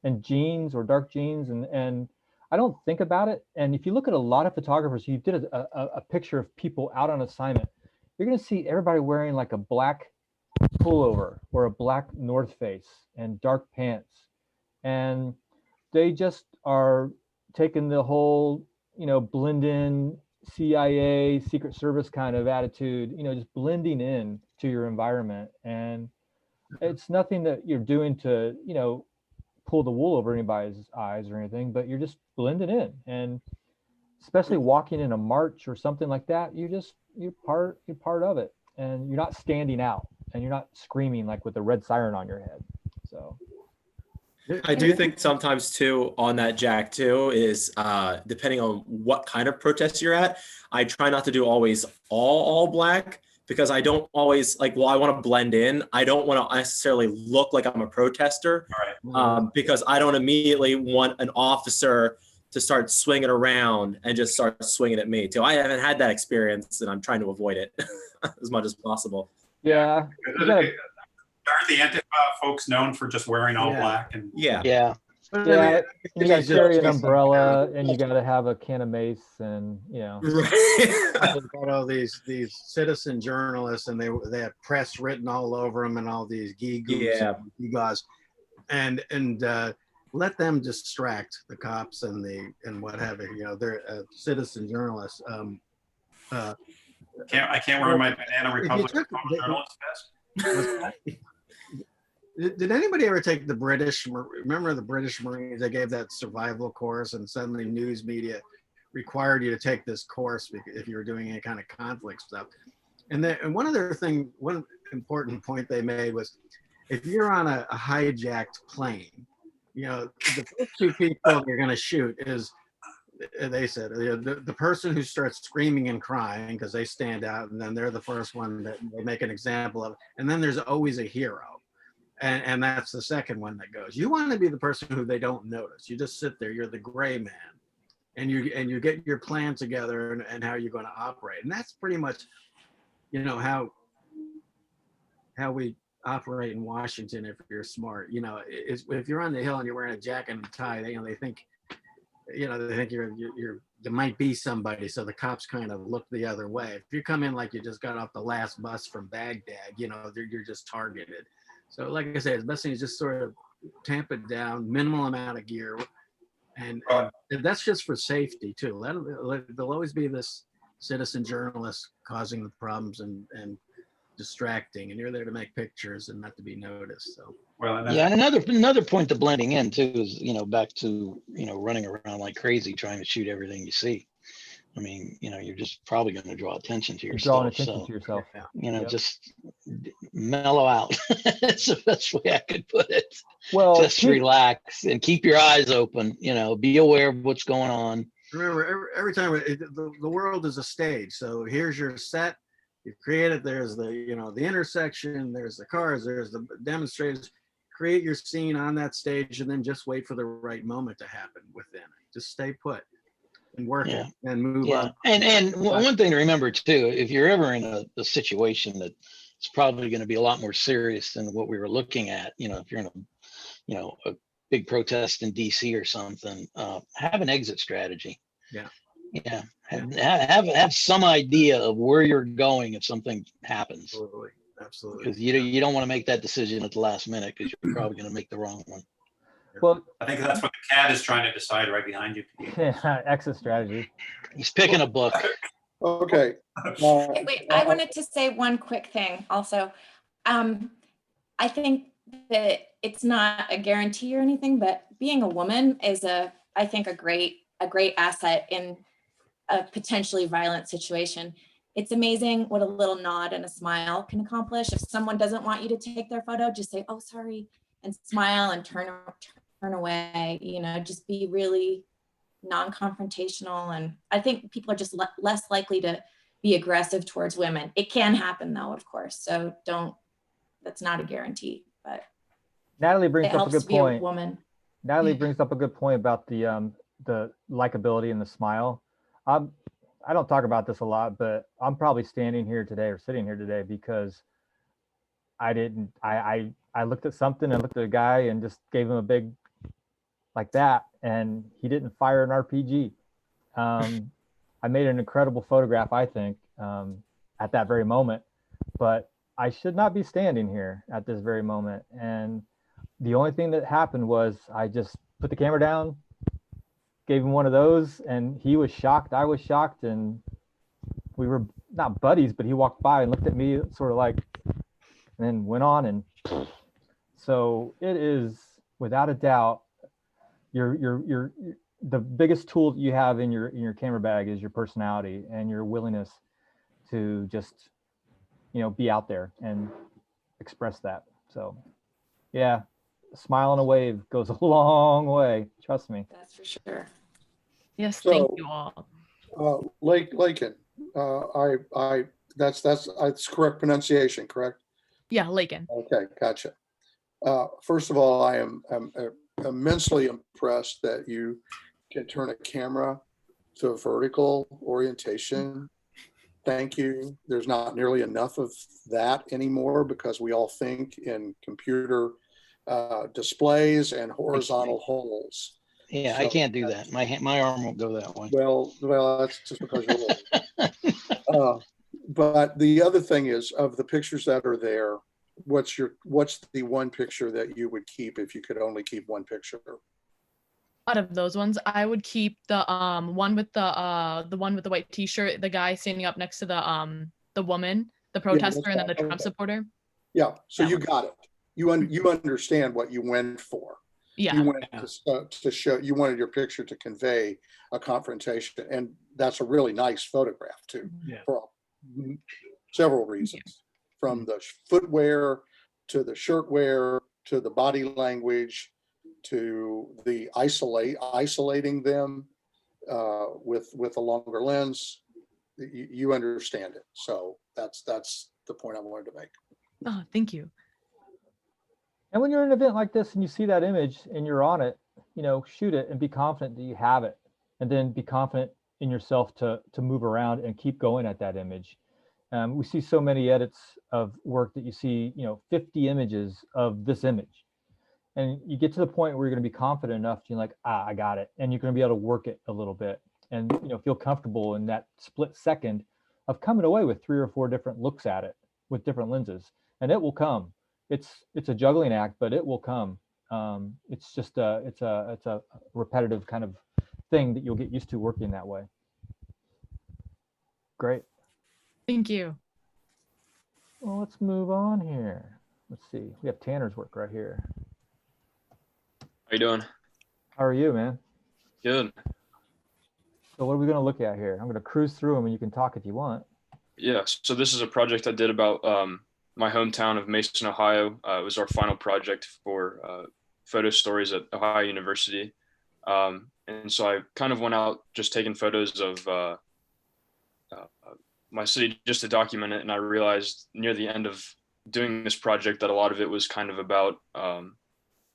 and jeans or dark jeans, and I don't think about it. And if you look at a lot of photographers, you did a picture of people out on assignment, you're going to see everybody wearing like a black pullover or a black North Face and dark pants. And they just are taking the whole, you know, blend in CIA, Secret Service kind of attitude, you know, just blending in to your environment. And it's nothing that you're doing to, you know, pull the wool over anybody's eyes or anything, but you're just blending in. And especially walking in a march or something like that, you're part of it, and you're not standing out, and you're not screaming like with a red siren on your head. So I do think sometimes too on that, Jack, too, is depending on what kind of protest you're at, I try not to do always all black, because I don't always I want to blend in. I don't want to necessarily look like I'm a protester, because I don't immediately want an officer to start swinging around and just start swinging at me too. I haven't had that experience, and I'm trying to avoid it as much as possible. Yeah. Aren't the Antifa folks known for just wearing all black? And Yeah. Yeah, you got to carry an umbrella, and you got to have a can of mace, and you know. They've got all these citizen journalists, and they have press written all over them, and all these gewgaws, and let them distract the cops and what have you. You know, they're citizen journalists. I can't wear my Banana Republic journalist vest. Did anybody ever take the remember the British Marines? They gave that survival course, and suddenly news media required you to take this course if you were doing any kind of conflict stuff. And one important point they made was, if you're on a hijacked plane, you know, the first two people you're going to shoot is, they said, the person who starts screaming and crying because they stand out, and then they're the first one that they make an example of. And then there's always a hero. And that's the second one that goes. You want to be the person who they don't notice. You just sit there. You're the gray man, and you get your plan together and how you're going to operate. And that's pretty much, you know, how we operate in Washington. If you're smart, you know, if you're on the Hill and you're wearing a jacket and tie, they think you're there might be somebody, so the cops kind of look the other way. If you come in like you just got off the last bus from Baghdad, you're just targeted. So like I said, the best thing is just sort of tamp it down, minimal amount of gear, and that's just for safety too. There'll always be this citizen journalist causing the problems and distracting, and you're there to make pictures and not to be noticed. So Yeah, and another point to blending in too is, back to, running around like crazy trying to shoot everything you see. I mean, you're just probably going to draw attention to You're yourself. drawing attention So, to yourself. Yep. just mellow out. That's the best way I could put it. Well, Just relax and keep your eyes open, be aware of what's going on. Remember, every time the world is a stage. So here's your set. You create it. There's the intersection. There's the cars. There's the demonstrators. Create your scene on that stage, and then just wait for the right moment to happen within it. Just stay put and work it and move on. And one thing to remember too, if you're ever in a situation that it's probably going to be a lot more serious than what we were looking at, if you're in a big protest in DC or something, have an exit strategy. Yeah. Have some idea of where you're going if something happens. Absolutely. Because you don't want to make that decision at the last minute, because you're probably going to make the wrong one. Well, I think that's what the cat is trying to decide right behind you. exit strategy. He's picking a book. Okay. Wait, I wanted to say one quick thing also. I think that it's not a guarantee or anything, but being a woman is I think a great asset in a potentially violent situation. It's amazing what a little nod and a smile can accomplish. If someone doesn't want you to take their photo, just say, "Oh, sorry," and smile and turn away. Just be really non-confrontational. And I think people are just less likely to be aggressive towards women. It can happen though, of course. So that's not a guarantee, but Natalie brings it up a helps good to be a point. woman. Natalie brings up a good point about the likability and the smile. I don't talk about this a lot, but I'm probably sitting here today because I looked at something and looked at a guy and just gave him a big like that, and he didn't fire an RPG. I made an incredible photograph, I think, at that very moment, but I should not be standing here at this very moment. And the only thing that happened was I just put the camera down, gave him one of those, and he was shocked. I was shocked, and we were not buddies, but he walked by and looked at me sort of like, and then went on. And so it is without a doubt, the biggest tool that you have in your camera bag is your personality and your willingness to just, be out there and express that. So yeah, a smile and a wave goes a long way. Trust me. That's for sure. Yes, So, thank you all. Lakin, that's correct pronunciation, correct? Yeah, Lakin. Okay, gotcha. First of all, I am immensely impressed that you can turn a camera to a vertical orientation. Thank you. There's not nearly enough of that anymore because we all think in computer displays and horizontal holes. Yeah, I can't do that. My arm won't go that way. Well, that's just because you're old. But the other thing is, of the pictures that are there, what's the one picture that you would keep if you could only keep one picture? Out of those ones, I would keep the one with the white t-shirt, the guy standing up next to the woman, the protester, and then the Trump supporter. Yeah, so you got it. You understand what you went for. Yeah. You went to show, you wanted your picture to convey a confrontation, and that's a really nice photograph too, for several reasons, from the footwear to the shirt wear to the body language to the isolating them with a longer lens. You understand it, so that's the point I wanted to make. Oh, thank you. And when you're in an event like this and you see that image and you're on it, shoot it and be confident that you have it, and then be confident in yourself to move around and keep going at that image. We see so many edits of work that you see, 50 images of this image, and you get to the point where you're going to be confident enough to like, I got it, and you're going to be able to work it a little bit and feel comfortable in that split second of coming away with 3 or 4 different looks at it with different lenses, and it will come. It's a juggling act, but it will come. It's just it's a repetitive kind of thing that you'll get used to working that way. Great. Thank you. Well, let's move on here. Let's see. We have Tanner's work right here. How you doing? How are you, man? Good. So what are we going to look at here? I'm going to cruise through them and you can talk if you want. Yeah, so this is a project I did about my hometown of Mason, Ohio. It was our final project for photo stories at Ohio University. And so I kind of went out just taking photos of my city just to document it. And I realized near the end of doing this project that a lot of it was kind of about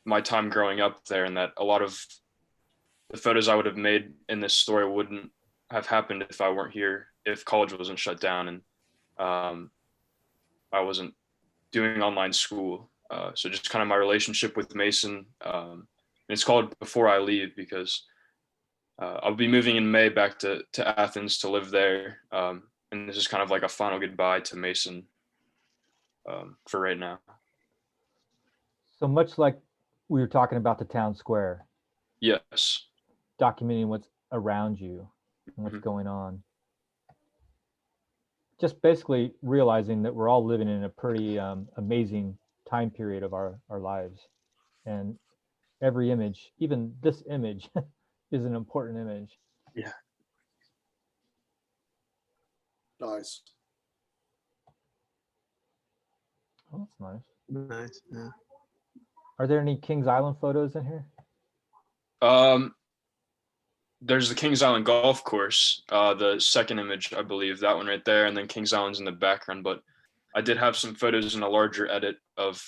my time growing up there, and that a lot of the photos I would have made in this story wouldn't have happened if I weren't here, if college wasn't shut down and I wasn't doing online school. So just kind of my relationship with Mason. It's called Before I Leave because I'll be moving in May back to Athens to live there. And this is kind of like a final goodbye to Mason for right now. So much like we were talking about the town square. Yes. Documenting what's around you and what's going on. Just basically realizing that we're all living in a pretty amazing time period of our lives. And every image, even this image, is an important image. Yeah. Nice. Oh, that's nice. Nice. Yeah. Are there any Kings Island photos in here? There's the Kings Island golf course, the second image, I believe, that one right there, and then Kings Island's in the background. But I did have some photos in a larger edit of,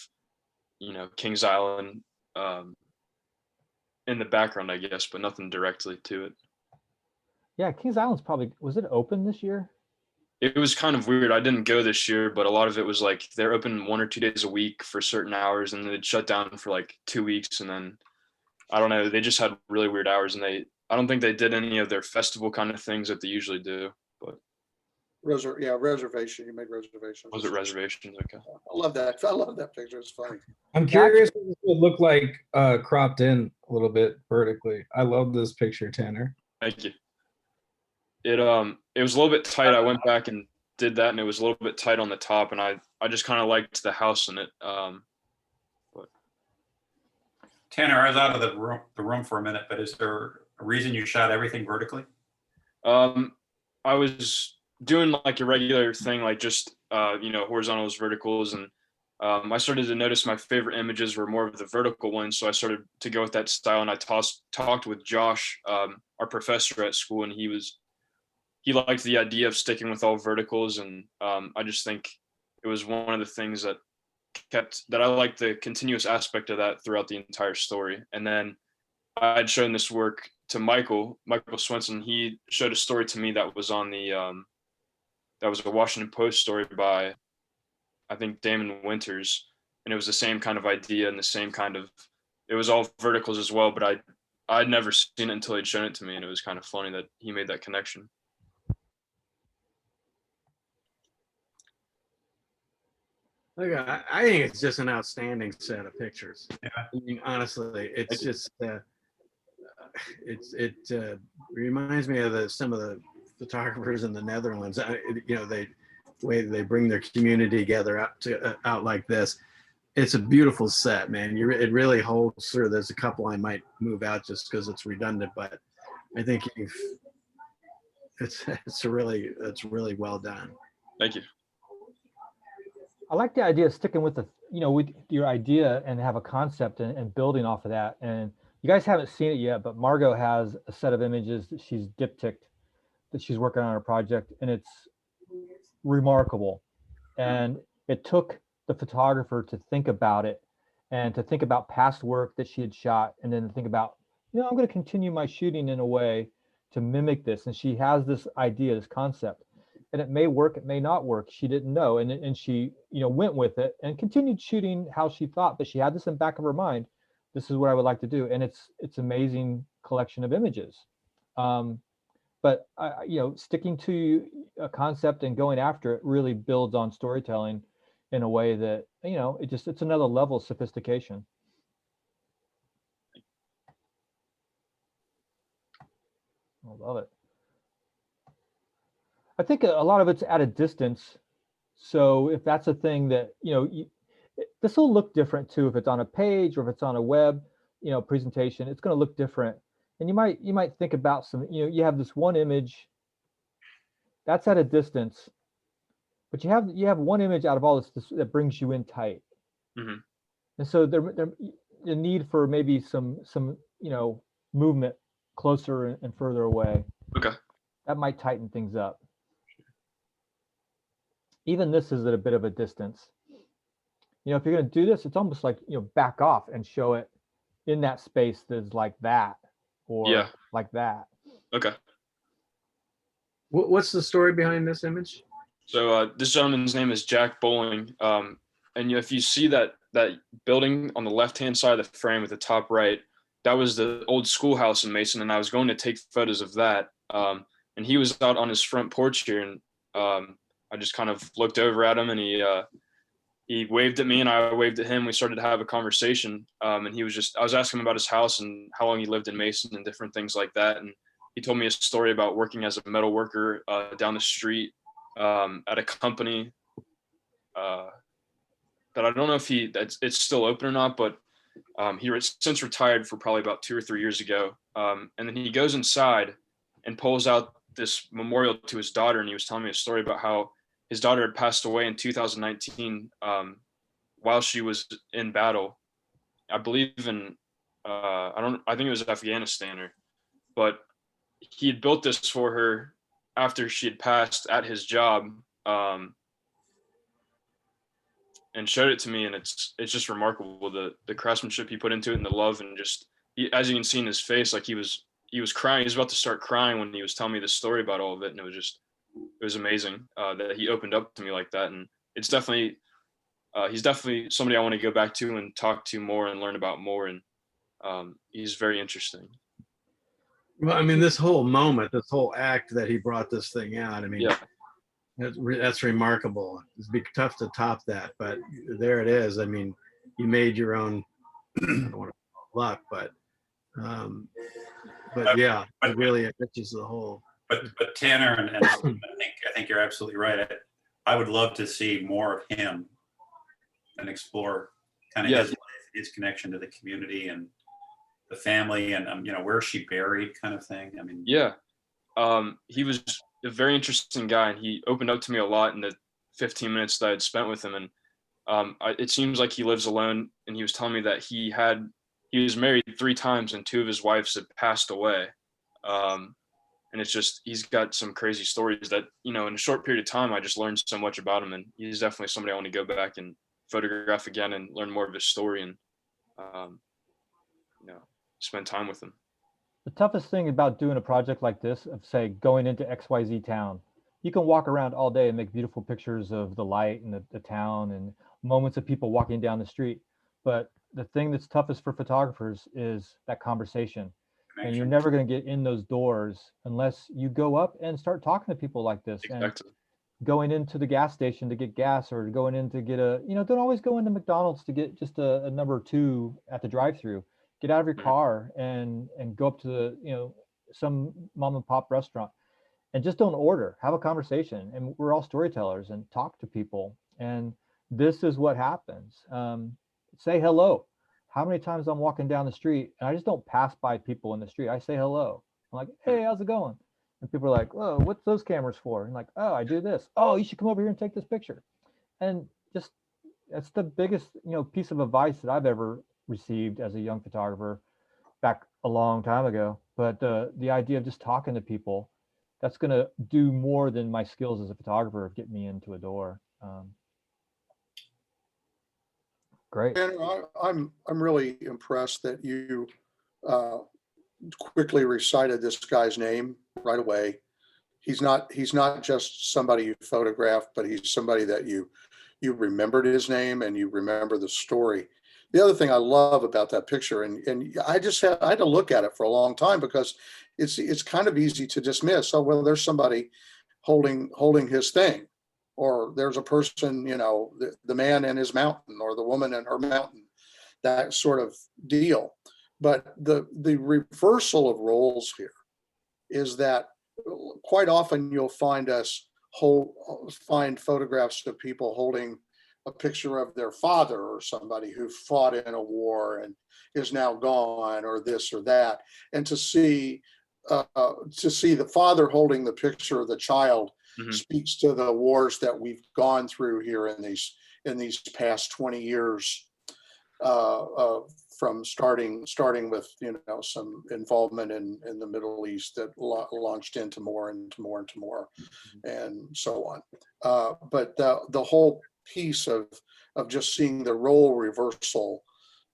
Kings Island in the background, I guess, but nothing directly to it. Yeah, Kings Island's probably, was it open this year? It was kind of weird. I didn't go this year, but a lot of it was like they're open 1 or 2 days a week for certain hours, and they'd shut down for like 2 weeks, and then I don't know, they just had really weird hours, and I don't think they did any of their festival kind of things that they usually do. But reservation. You made reservations. Was it reservations? Okay. I love that. I love that picture. It's funny. I'm curious what this would look like cropped in a little bit vertically. I love this picture, Tanner. Thank you. It was a little bit tight. I went back and did that, and it was a little bit tight on the top, and I just kind of liked the house in it. But Tanner, I was out of the room for a minute, but is there a reason you shot everything vertically? I was doing like a regular thing, like just horizontals, verticals, and I started to notice my favorite images were more of the vertical ones, so I started to go with that style. And I talked with Josh, our professor at school, and he liked the idea of sticking with all verticals, and I just think it was one of the things that I liked, the continuous aspect of that throughout the entire story. And then I had shown this work to Michael Swenson. He showed a story to me that was on the that was a Washington Post story by, I think, Damon Winters, and it was the same kind of idea and the same kind of, it was all verticals as well, but I'd never seen it until he'd shown it to me, and it was kind of funny that he made that connection. Look, I think it's just an outstanding set of pictures. Yeah. I mean, honestly, it's just it reminds me of some of the photographers in the Netherlands. The way they bring their community together out like this. It's a beautiful set, man. It really holds through. There's a couple I might move out just because it's redundant, but I think it's really well done. Thank you. I like the idea of sticking with with your idea and have a concept and building off of that. And you guys haven't seen it yet, but Margot has a set of images that she's diptyched that she's working on her project, and it's remarkable. And it took the photographer to think about it and to think about past work that she had shot, and then to think about, I'm going to continue my shooting in a way to mimic this. And she has this idea, this concept, and it may work, it may not work. She didn't know. And she, went with it and continued shooting how she thought, but she had this in the back of her mind. This is what I would like to do. And it's amazing collection of images. but sticking to a concept and going after it really builds on storytelling in a way that, it's another level of sophistication. I love it. I think a lot of it's at a distance. So if that's a thing that, this will look different too, if it's on a page or if it's on a web, presentation, it's going to look different. And you might think about some, you have this one image that's at a distance, but you have one image out of all this that brings you in tight. Mhm. And so the need for maybe some movement closer and further away. Okay. That might tighten things up. Even this is at a bit of a distance. If you're going to do this, it's almost like, back off and show it in that space that's like that or like that. Okay. What's the story behind this image? So this gentleman's name is Jack Bowling. And if you see that building on the left-hand side of the frame at the top right, that was the old schoolhouse in Mason, and I was going to take photos of that. And he was out on his front porch here, and I just kind of looked over at him, and he waved at me and I waved at him. We started to have a conversation. And I was asking him about his house and how long he lived in Mason and different things like that. And he told me a story about working as a metal worker down the street at a company that I don't know if it's still open or not, but he since retired for probably about 2 or 3 years ago. And then he goes inside and pulls out this memorial to his daughter. And he was telling me a story about how his daughter had passed away in 2019 while she was in battle. I believe in, I think it was Afghanistan, but he had built this for her after she had passed at his job, and showed it to me. And it's just remarkable, the craftsmanship he put into it and the love, and just, as you can see in his face, like he was crying. He was about to start crying when he was telling me the story about all of it. And it was amazing that he opened up to me like that. And it's definitely, he's definitely somebody I want to go back to and talk to more and learn about more. And he's very interesting. Well, I mean, this whole moment, this whole act that he brought this thing out, I mean, that's remarkable. It'd be tough to top that, but there it is. I mean, you made your own, I don't want to call it luck, but yeah, it really enriches the whole. But Tanner and I think you're absolutely right. I would love to see more of him and explore kind of his life, his connection to the community and the family, and where's she buried, kind of thing. I mean, he was a very interesting guy, and he opened up to me a lot in the 15 minutes that I had spent with him. And it seems like he lives alone, and he was telling me that he was married 3 times and 2 of his wives had passed away. And it's just, he's got some crazy stories that, in a short period of time, I just learned so much about him. And he's definitely somebody I want to go back and photograph again and learn more of his story and, spend time with him. The toughest thing about doing a project like this, of say going into XYZ town, you can walk around all day and make beautiful pictures of the light and the town and moments of people walking down the street. But the thing that's toughest for photographers is that conversation. And you're never going to get in those doors unless you go up and start talking to people like this. Exactly. And going into the gas station to get gas, or going in to get don't always go into McDonald's to get just a number 2 at the drive-through. Get out of your car and go up to some mom and pop restaurant, and just don't order. Have a conversation. And we're all storytellers, and talk to people. And this is what happens. Say hello. How many times I'm walking down the street and I just don't pass by people in the street. I say hello. I'm like, hey, how's it going? And people are like, whoa, what's those cameras for? And like, oh, I do this. Oh, you should come over here and take this picture. And just, that's the biggest, piece of advice that I've ever received as a young photographer back a long time ago. But the idea of just talking to people, that's going to do more than my skills as a photographer of getting me into a door. Great. And I'm really impressed that you quickly recited this guy's name right away. He's not just somebody you photographed, but he's somebody that you remembered his name and you remember the story. The other thing I love about that picture, and I had to look at it for a long time because it's kind of easy to dismiss. Oh, well, there's somebody holding his thing, or there's a person, the man and his mountain, or the woman and her mountain, that sort of deal. But the reversal of roles here is that quite often you'll find find photographs of people holding a picture of their father or somebody who fought in a war and is now gone, or this or that. And to see the father holding the picture of the child speaks to the wars that we've gone through here in these past 20 years, from starting with some involvement in the Middle East that launched into more and more and more, and so on. But the whole piece of just seeing the role reversal,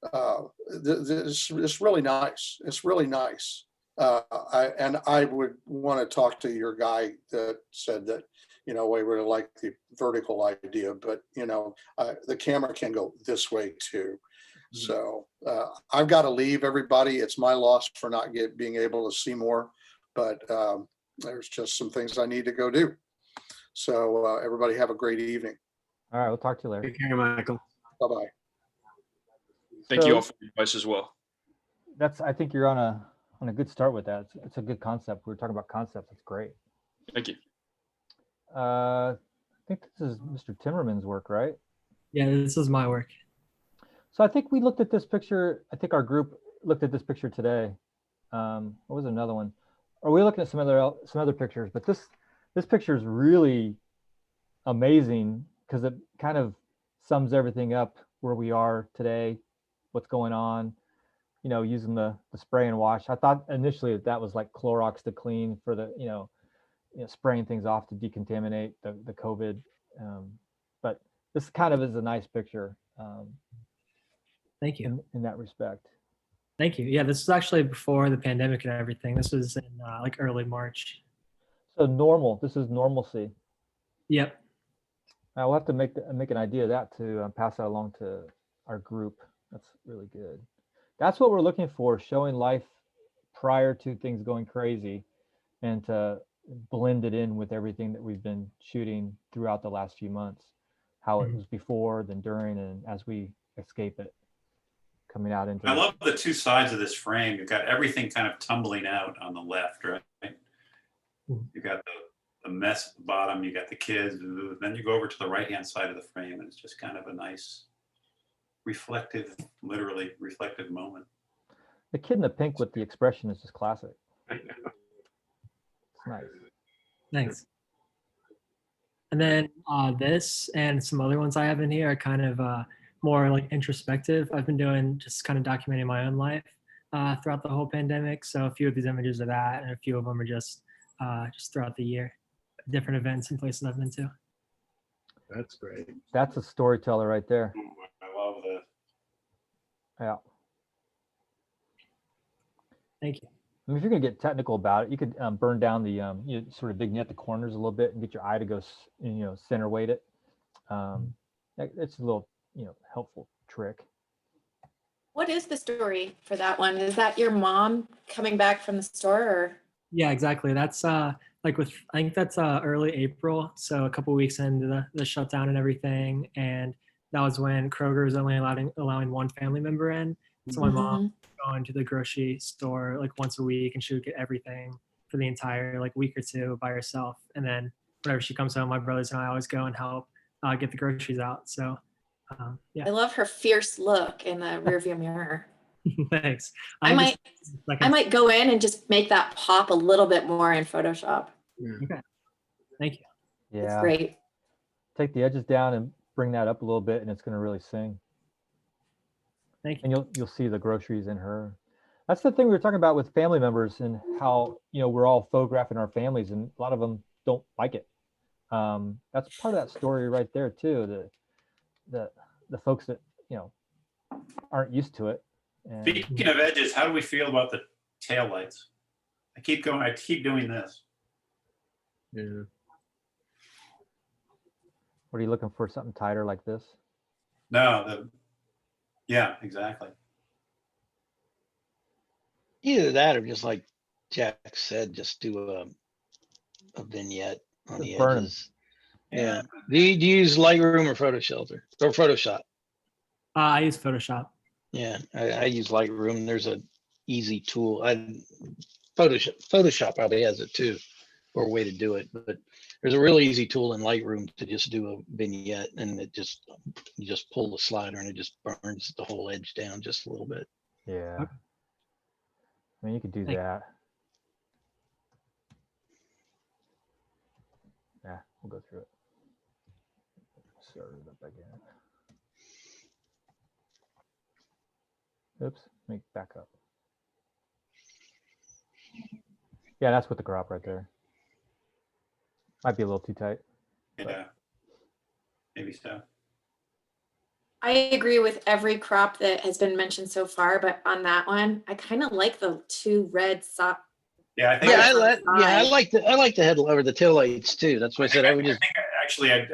it's really nice. It's really nice. I would want to talk to your guy that said that, we really like the vertical idea, but the camera can go this way too. So I've got to leave, everybody. It's my loss for not being able to see more, but there's just some things I need to go do. So everybody have a great evening. All right, we'll talk to you later. Take care, Michael. Bye-bye. Thank you all for your advice as well. I think you're on a good start with that. It's a good concept. We were talking about concepts. It's great. Thank you. I think this is Mr. Timmerman's work, right? Yeah, this is my work. So I think we looked at this picture. I think our group looked at this picture today. What was another one? Or we looking at some other pictures? But this picture is really amazing because it kind of sums everything up where we are today, what's going on. Using the spray and wash. I thought initially that was like Clorox to clean for the spraying things off to decontaminate the COVID. But this kind of is a nice picture. Thank you. In that respect. Thank you. Yeah, this is actually before the pandemic and everything. This was in like early March. So this is normalcy. Yep. We'll have to make an idea of that to pass that along to our group. That's really good. That's what we're looking for, showing life prior to things going crazy and to blend it in with everything that we've been shooting throughout the last few months, how it was before, then during, and as we escape it, coming out into I love the two sides of this frame. You've got everything kind of tumbling out on the left, right? You've got the mess at the bottom, you got the kids, then you go over to the right-hand side of the frame, and it's just kind of a nice literally reflective moment. The kid in the pink with the expression is just classic. I know. It's nice. Thanks. And then this and some other ones I have in here are kind of more like introspective. I've been doing just kind of documenting my own life throughout the whole pandemic. So a few of these images are that, and a few of them are just throughout the year, different events and places I've been to. That's great. That's a storyteller right there. I love this. Yeah. Thank you. I mean, if you're gonna get technical about it, you could burn down the sort of vignette the corners a little bit and get your eye to go center weight it. It's a little helpful trick. What is the story for that one? Is that your mom coming back from the store, or? Yeah, exactly. That's I think that's early April, so a couple weeks into the shutdown and everything, and that was when Kroger was only allowing one family member in. So my mom would go into the grocery store like once a week, and she would get everything for the entire week or two by herself. And then whenever she comes home, my brothers and I always go and help get the groceries out. So yeah. I love her fierce look in the rearview mirror. Thanks. I might go in and just make that pop a little bit more in Photoshop. Okay. Thank you. Yeah. It's great. Take the edges down and bring that up a little bit, and it's going to really sing. Thank you. And you'll see the groceries in her. That's the thing we were talking about with family members and how we're all photographing our families, and a lot of them don't like it. That's part of that story right there too. The folks that aren't used to it. And, Speaking of edges, how do we feel about the taillights? I keep doing this. Yeah. What are you looking for? Something tighter like this? No, Yeah, exactly. Either that or just like Jack said, just do a vignette on Just the burn 'em. edges. Yeah. Do you use Lightroom or Photoshop or Photoshop? I use Photoshop. Yeah, I use Lightroom. There's a easy tool. Photoshop probably has it too, or a way to do it. But there's a really easy tool in Lightroom to just do a vignette, and you just pull the slider and it just burns the whole edge down just a little bit. Yeah. I mean, you could do Like- that. Yeah, we'll go through it. Start it up again. Oops, make back up. Yeah, that's with the crop right there. Might be a little too tight. Yeah. Maybe so. I agree with every crop that has been mentioned so far, but on that one, I kind of like the two red sock. Yeah, I think. Yeah, I like the head or the tail lights too. That's why I said I would just. Actually, I'm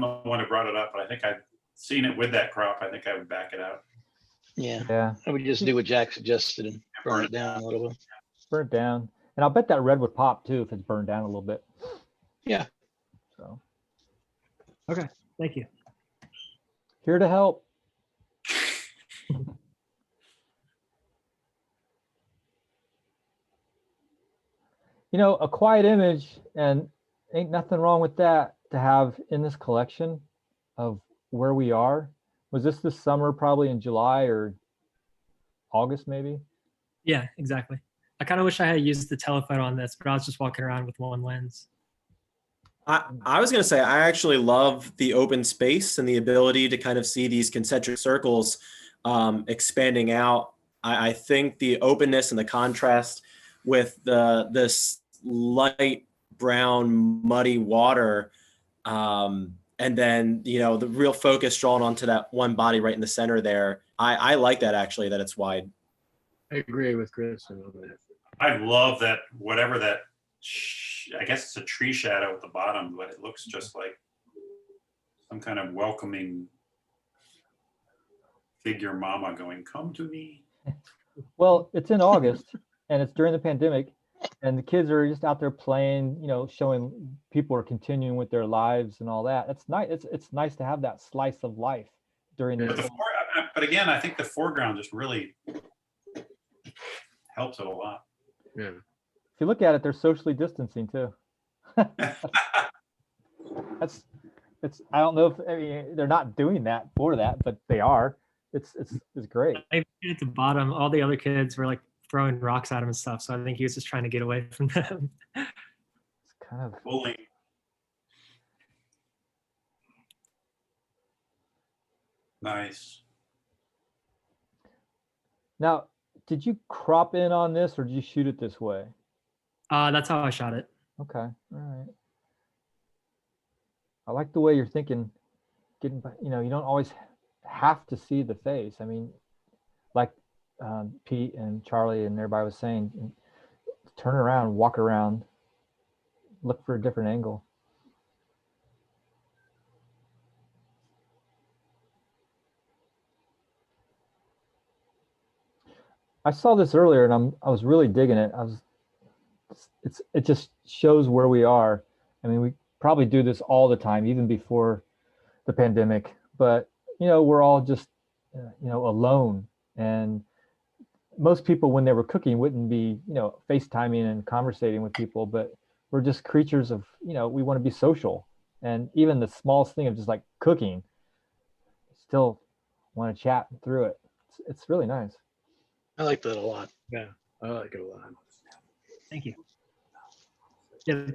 the one who brought it up, but I think I've seen it with that crop. I think I would back it out. Yeah. I would just do what Jack suggested and burn it down a little bit. Burn it down. And I'll bet that red would pop too if it's burned down a little bit. Yeah. So. Okay, thank you. Here to help. You know, a quiet image, and ain't nothing wrong with that to have in this collection of where we are. Was this summer, probably in July or August, maybe? Yeah, exactly. I kind of wish I had used the telephoto on this, but I was just walking around with one lens. I was going to say, I actually love the open space and the ability to kind of see these concentric circles expanding out. I think the openness and the contrast with this light brown muddy water, and then the real focus drawn onto that one body right in the center there. I like that, actually, that it's wide. I agree with Chris a little bit. I love that, whatever that, I guess it's a tree shadow at the bottom, but it looks just like some kind of welcoming figure mama going, come to me. Well, it's in August and it's during the pandemic, and the kids are just out there playing, showing people are continuing with their lives and all that. It's nice. It's nice to have that slice of life during this. But again, I think the foreground just really helps it a lot. Yeah. If you look at it, they're socially distancing too. I don't know if they're not doing that for that, but they are. It's great. At the bottom, all the other kids were like throwing rocks at him and stuff. So I think he was just trying to get away from them. It's kind of bullying. Nice. Now, did you crop in on this or did you shoot it this way? That's how I shot it. Okay, all right. I like the way you're thinking. You don't always have to see the face. I mean, like Pete and Charlie and everybody was saying, turn around, walk around, look for a different angle. I saw this earlier and I was really digging it. It just shows where we are. I mean, we probably do this all the time, even before the pandemic, but we're all just alone, and most people when they were cooking wouldn't be FaceTiming and conversating with people, but we're just creatures of we want to be social, and even the smallest thing of just like cooking, still want to chat through it. It's really nice. I like that a lot. Yeah, I like it a lot. Thank you. Yeah,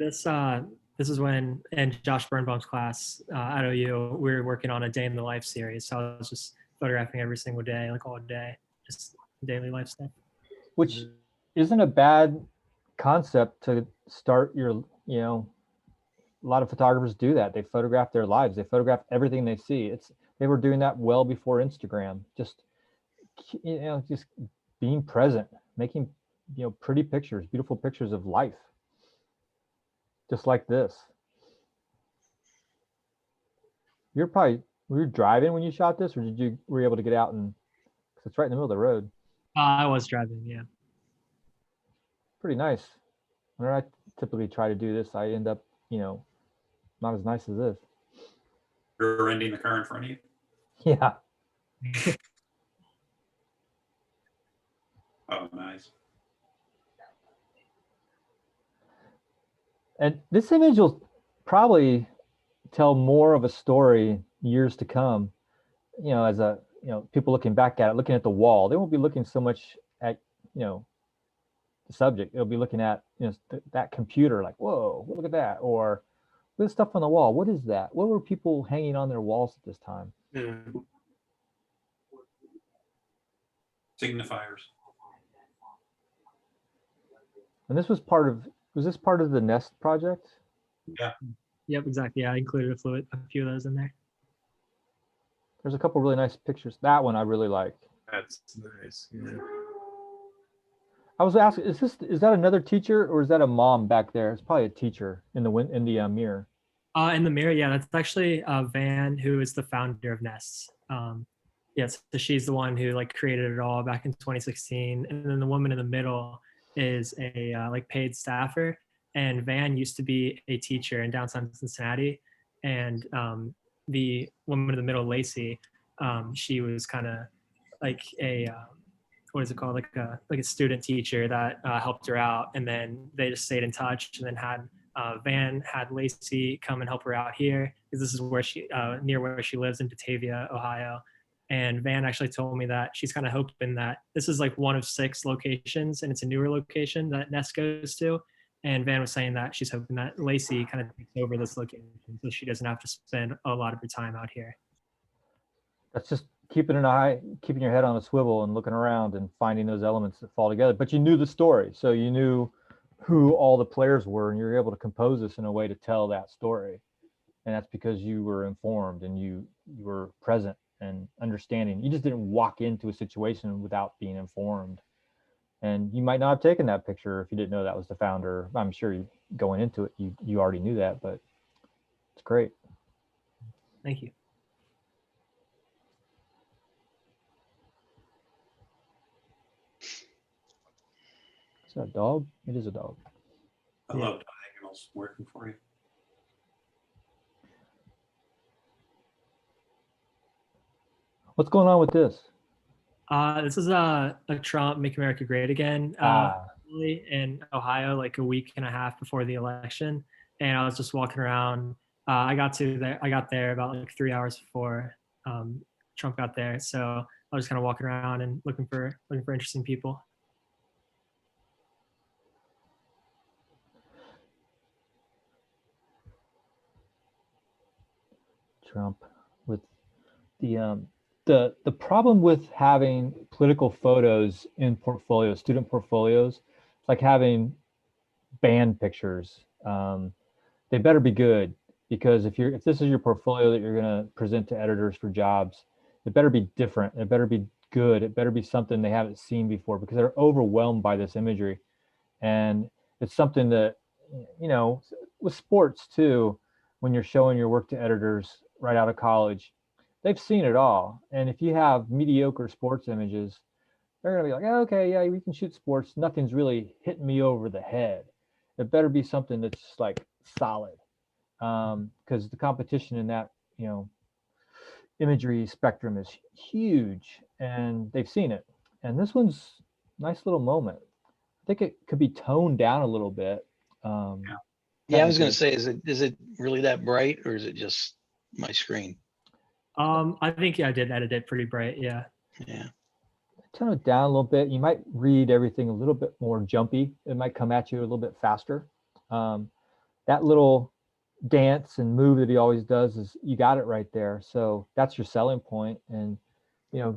this is when in Josh Birnbaum's class at OU, we were working on a day in the life series. So I was just photographing every single day, like all day, just daily life stuff. Which isn't a bad concept to start your, a lot of photographers do that. They photograph their lives. They photograph everything they see. They were doing that well before Instagram. Just being present, making, pretty pictures, beautiful pictures of life. Just like this. Would were you driving when you shot this, or were you able to get out and? 'Cause it's right in the middle of the road. I was driving, yeah. Pretty nice. When I typically try to do this, I end up, not as nice as this. Rear-ending the car in front of you. Yeah. Oh, nice. And this image will probably tell more of a story years to come. As people looking back at it, looking at the wall, they won't be looking so much at, the subject. They'll be looking at, that computer, like, whoa, look at that. Or look at stuff on the wall. What is that? What were people hanging on their walls at this time? Signifiers. And this was this part of the Nest project? Yeah. Yep, exactly. Yeah, I included a few of those in there. There's a couple really nice pictures. That one I really like. That's nice. Yeah. I was asking, is that another teacher or is that a mom back there? It's probably a teacher in the mirror. In the mirror, yeah, that's actually Van, who is the founder of Nests. Yes, so she's the one who created it all back in 2016, and then the woman in the middle is a paid staffer. And Van used to be a teacher in downtown Cincinnati, and the woman in the middle, Lacey, she was kind of like a what is it called, like a student teacher that helped her out, and then they just stayed in touch, and then had Van had Lacey come and help her out here, because this is where she near where she lives in Batavia, Ohio. And Van actually told me that she's kind of hoping that this is one of 6 locations, and it's a newer location that Nest goes to. And Van was saying that she's hoping that Lacey kind of takes over this location, so she doesn't have to spend a lot of her time out here. That's just keeping your head on a swivel and looking around and finding those elements that fall together. But you knew the story, so you knew who all the players were, and you were able to compose this in a way to tell that story. And that's because you were informed and you were present and understanding. You just didn't walk into a situation without being informed. And you might not have taken that picture if you didn't know that was the founder. I'm sure going into it, you already knew that, but it's great. Thank you. Is that a dog? It is a dog. I love diagonals working for you. What's going on with this? This is a Trump Make America Great Again in Ohio, like a week and a half before the election. And I was just walking around. I got there about 3 hours before Trump got there. So I was kind of walking around and looking for interesting people. Trump with the problem with having political photos in portfolios, student portfolios, it's like having band pictures. They better be good, because if this is your portfolio that you're going to present to editors for jobs, it better be different. It better be good. It better be something they haven't seen before, because they're overwhelmed by this imagery. And it's something that, with sports too, when you're showing your work to editors right out of college, they've seen it all. And if you have mediocre sports images, they're going to be like, oh, okay, yeah, we can shoot sports. Nothing's really hitting me over the head. It better be something that's solid. Because the competition in that, imagery spectrum is huge, and they've seen it. And this one's a nice little moment. I think it could be toned down a little bit. Yeah, I was going to say, is it really that bright, or is it just my screen? I think I did edit it pretty bright. Yeah. Yeah. Tone it down a little bit. You might read everything a little bit more jumpy. It might come at you a little bit faster. That little dance and move that he always does, is you got it right there. So that's your selling point, and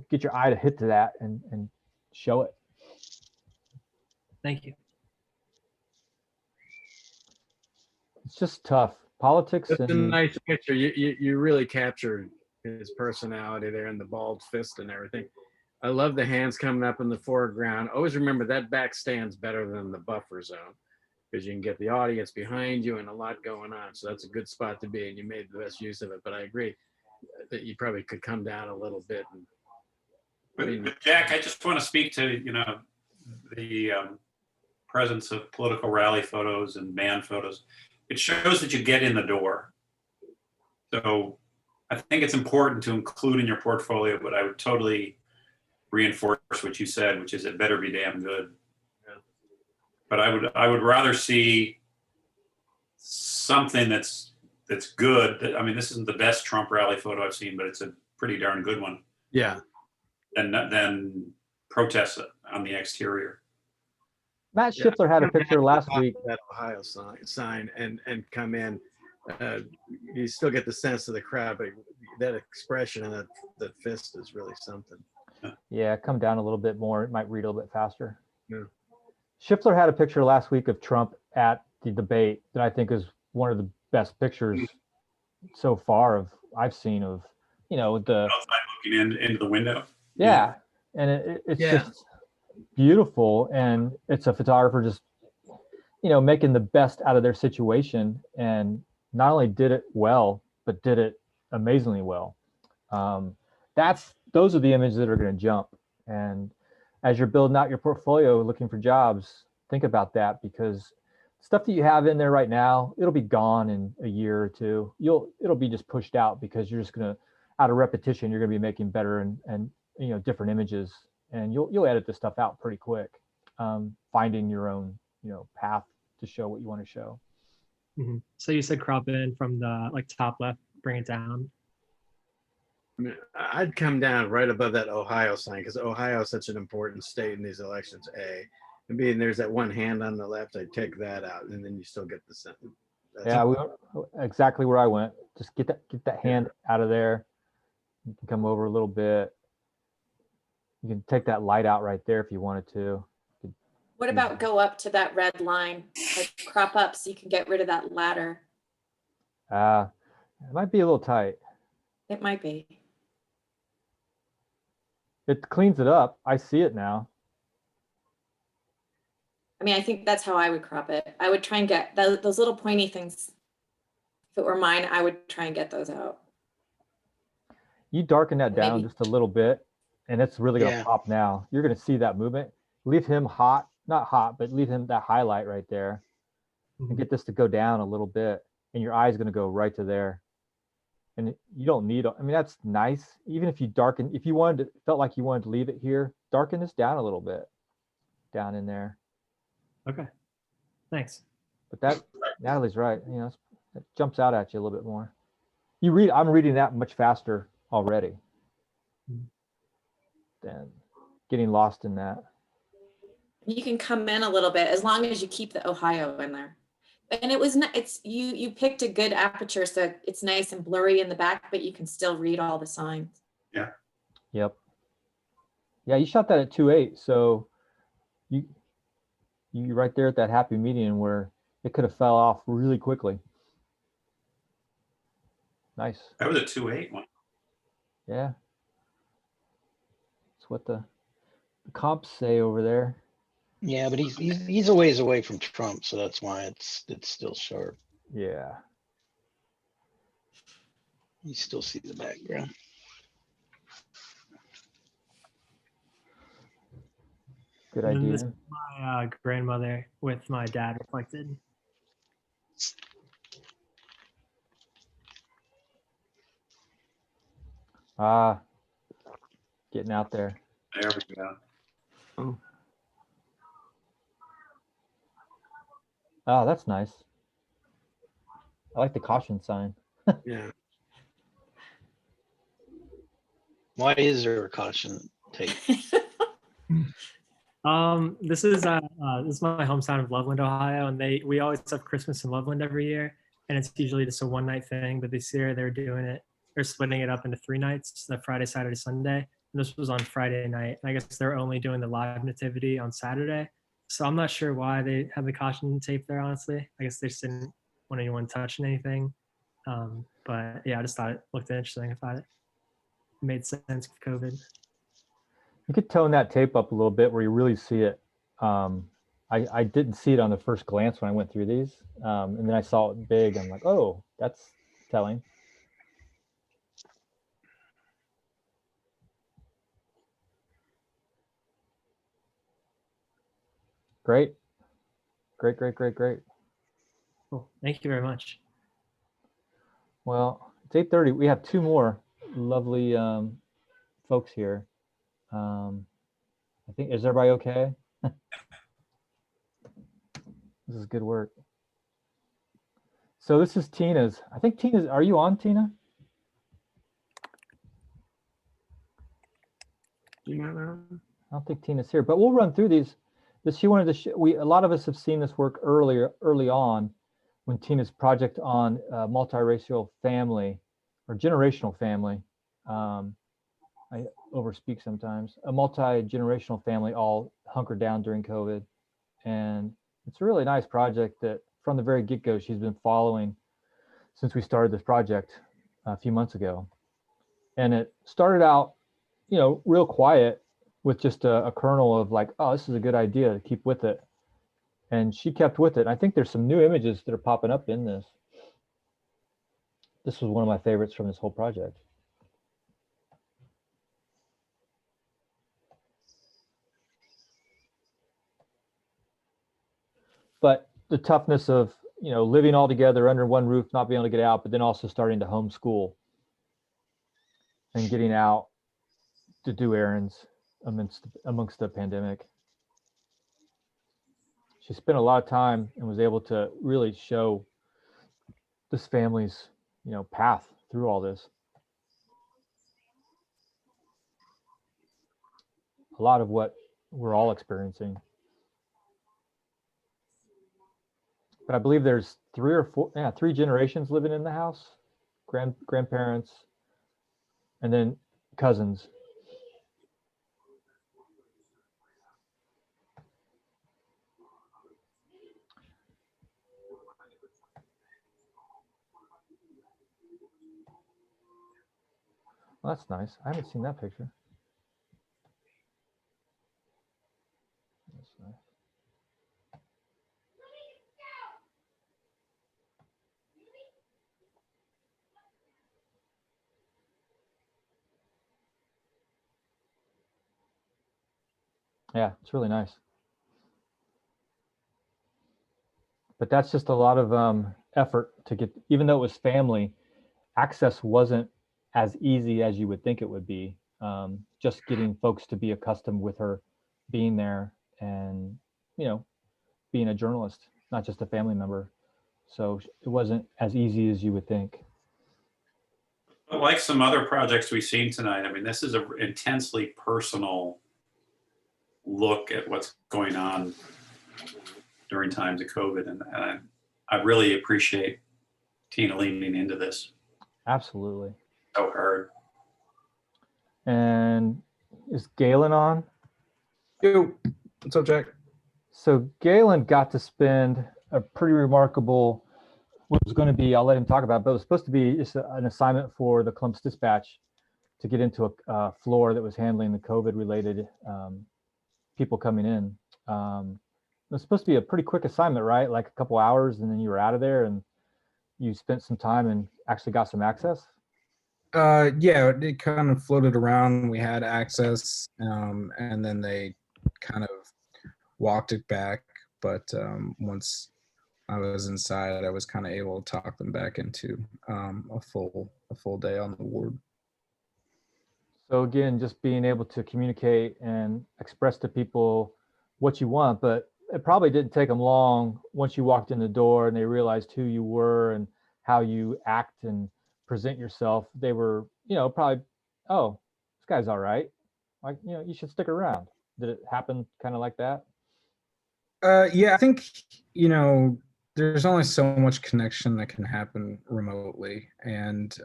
get your eye to hit to that and show it. Thank you. It's just tough. Politics. That's a nice picture. You really captured his personality there, and the bald fist and everything. I love the hands coming up in the foreground. Always remember that back stand's better than the buffer zone, because you can get the audience behind you and a lot going on. So that's a good spot to be, and you made the best use of it. But I agree, that you probably could come down a little bit. And, But Jack, I just want to speak to, the presence of political rally photos and band photos. It shows that you get in the door. So I think it's important to include in your portfolio, but I would totally reinforce what you said, which is it better be damn good. Yeah. But I would rather see something that's good. I mean, this isn't the best Trump rally photo I've seen, but it's a pretty darn good one. yeah. Than protests on the exterior. Matt Yeah. Schiffler had a picture last week. That Ohio sign and come in, you still get the sense of the crowd, but that expression and that fist is really something. Yeah, come down a little bit more. It might read a little bit faster. Yeah. Schiffler had a picture last week of Trump at the debate that I think is one of the best pictures so far I've seen of, the Outside looking into the window. yeah, and it's just beautiful, and it's a photographer just making the best out of their situation, and not only did it well but did it amazingly well. Those are the images that are going to jump, and as you're building out your portfolio looking for jobs, think about that, because stuff that you have in there right now, it'll be gone in a year or two. It'll be just pushed out because you're just going to, out of repetition, you're going to be making better and different images, and you'll edit this stuff out pretty quick, finding your own path to show what you want to show. Mhm. So you said crop in from the top left, bring it down. I mean, I'd come down right above that Ohio sign, because Ohio is such an important state in these elections. And B, and there's that one hand on the left. I'd take that out, and then you still get the sense. Yeah, exactly where I went. Just get that hand out of there. You can come over a little bit. You can take that light out right there if you wanted to. What about go up to that red line, like crop up so you can get rid of that ladder? It might be a little tight. It might be. It cleans it up. I see it now. I mean, I think that's how I would crop it. I would try and get those little pointy things. If it were mine, I would try and get those out. You darken that down just a little bit, and it's really going to Yeah. pop now. You're going to see that movement. Leave him hot, not hot, but leave him that highlight right there, and get this to go down a little bit, and your eye's going to go right to there. And you don't need, I mean, that's nice. Even if you darken, if you felt like you wanted to leave it here, darken this down a little bit, down in there. Okay, thanks. But that, Natalie's right. It jumps out at you a little bit more. I'm reading that much faster already than getting lost in that. You can come in a little bit as long as you keep the Ohio in there. And it was you picked a good aperture, so it's nice and blurry in the back, but you can still read all the signs. Yeah. Yep. Yeah, you shot that at 2.8, so you right there at that happy median where it could have fell off really quickly. Nice. That was a 2.8 one. Yeah. That's what the comps say over there. Yeah, but he's a ways away from Trump, so that's why it's still sharp. Yeah. You still see the background. Good And then idea. this is my grandmother with my dad reflected. Getting out there. There we go. Oh, that's nice. I like the caution sign. Yeah. Why is there a caution tape? This is my hometown of Loveland, Ohio, and we always have Christmas in Loveland every year, and it's usually just a one night thing. But this year they're splitting it up into 3 nights: the Friday, Saturday, Sunday. And this was on Friday night. And I guess they're only doing the live nativity on Saturday. So I'm not sure why they have the caution tape there. Honestly, I guess they just didn't want anyone touching anything. But yeah, I just thought it looked interesting. I thought it made sense with COVID. You could tone that tape up a little bit where you really see it. I didn't see it on the first glance when I went through these. And then I saw it big. I'm like, oh, that's telling. Great. Great, great, great, great. Cool. Thank you very much. Well, it's 8:30. We have two more lovely folks here. I think, is everybody okay? This is good work. So this is Tina's. I think Tina's, are you on, Tina? I don't think Tina's here, but we'll run through these. She wanted to, a lot of us have seen this work early on when Tina's project on multiracial family or generational family. I overspeak sometimes. A multi-generational family all hunkered down during COVID. And it's a really nice project that from the very get-go, she's been following since we started this project a few months ago. And it started out, real quiet with just a kernel of like, oh, this is a good idea, to keep with it. And she kept with it. I think there's some new images that are popping up in this. This was one of my favorites from this whole project. But the toughness of, living all together under one roof, not being able to get out, but then also starting to homeschool and getting out to do errands amongst the pandemic. She spent a lot of time and was able to really show this family's, path through all this. A lot of what we're all experiencing. But I believe there's three generations living in the house, grandparents, and then cousins. Well, that's nice. I haven't seen that picture. That's nice. Yeah, it's really nice. But that's just a lot of effort to get, even though it was family, access wasn't as easy as you would think it would be. Just getting folks to be accustomed with her being there and, being a journalist, not just a family member. So it wasn't as easy as you would think. But like some other projects we've seen tonight, I mean, this is an intensely personal look at what's going on during times of COVID. And I really appreciate Tina leaning into this. Absolutely. So hard. And is Galen on? Yo, what's up, Jack? So Galen got to spend a pretty remarkable, what was going to be, I'll let him talk about, but it was supposed to be just an assignment for the Columbus Dispatch to get into a floor that was handling the COVID related people coming in. It was supposed to be a pretty quick assignment, right? Like a couple hours and then you were out of there and you spent some time and actually got some access? Yeah, it kind of floated around. We had access, and then they kind of walked it back. But once I was inside, I was kind of able to talk them back into a full day on the ward. So again, just being able to communicate and express to people what you want, but it probably didn't take them long once you walked in the door and they realized who you were and how you act and present yourself. They were, probably, oh, this guy's all right. Like, you should stick around. Did it happen kind of like that? Yeah, I think, there's only so much connection that can happen remotely. And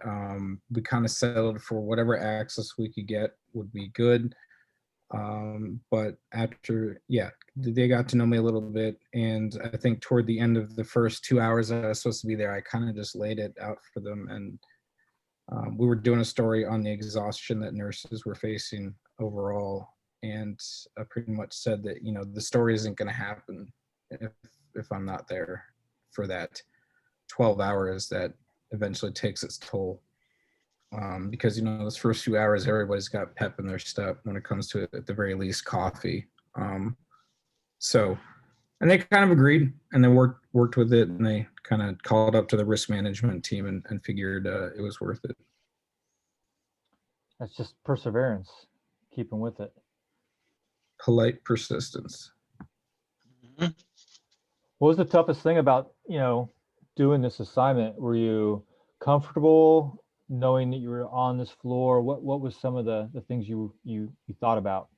we kind of settled for whatever access we could get would be good. But after, they got to know me a little bit. And I think toward the end of the first 2 hours that I was supposed to be there, I kind of just laid it out for them. And we were doing a story on the exhaustion that nurses were facing overall. And I pretty much said that, the story isn't going to happen if I'm not there for that 12 hours that eventually takes its toll. Because, those first few hours, everybody's got pep in their step when it comes to, at the very least, coffee. So And they kind of agreed, and they worked with it, and they kind of called up to the risk management team and figured it was worth it. That's just perseverance, keeping with it. Polite persistence. What was the toughest thing about, doing this assignment? Were you comfortable knowing that you were on this floor? What was some of the things you thought about?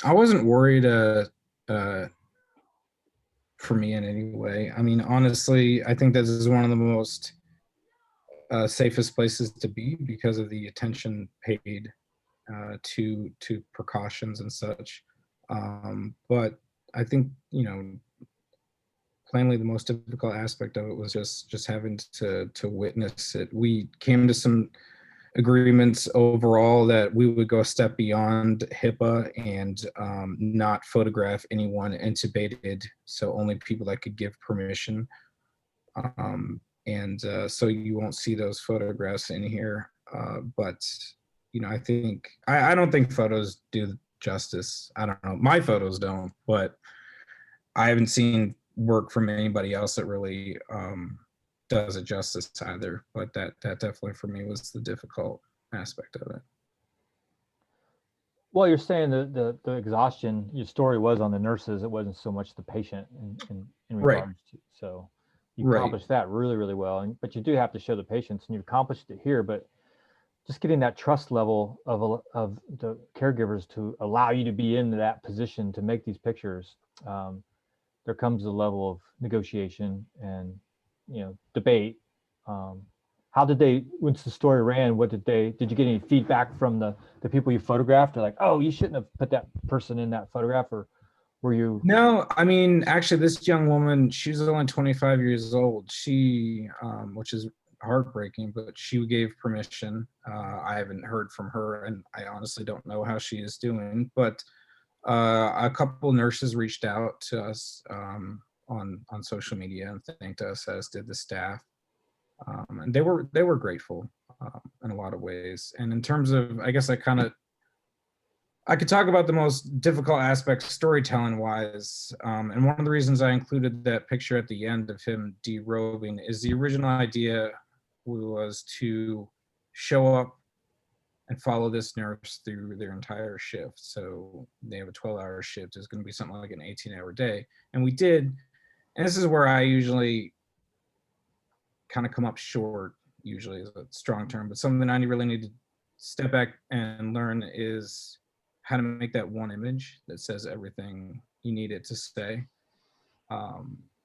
I wasn't worried for me in any way. I mean, honestly, I think this is one of the most safest places to be because of the attention paid to precautions and such. But I think, plainly the most difficult aspect of it was just having to witness it. We came to some agreements overall that we would go a step beyond HIPAA and not photograph anyone intubated, so only people that could give permission. So you won't see those photographs in here. But I think I don't think photos do justice. I don't know. My photos don't, but I haven't seen work from anybody else that really does it justice either. But that definitely for me was the difficult aspect of it. Well, you're saying the exhaustion, your story was on the nurses. It wasn't so much the patient in Right. regards to, so you Right. accomplished that really, really well. But you do have to show the patients, and you accomplished it here. But just getting that trust level of the caregivers to allow you to be in that position to make these pictures, there comes a level of negotiation and debate. How did they, once the story ran, did you get any feedback from the people you photographed? They're like, oh, you shouldn't have put that person in that photograph, or were you? No, I mean, actually, this young woman, she's only 25 years old. She, which is heartbreaking, but she gave permission. I haven't heard from her, and I honestly don't know how she is doing. But a couple nurses reached out to us on social media and thanked us, as did the staff. And they were grateful in a lot of ways. And in terms of, I guess I could talk about the most difficult aspects storytelling wise. And one of the reasons I included that picture at the end of him derobing is the original idea was to show up and follow this nurse through their entire shift. So they have a 12-hour shift. It's going to be something like an 18-hour day. And we did. And this is where I usually kind of come up short, usually is a strong term, but something I really need to step back and learn is how to make that one image that says everything you need it to say.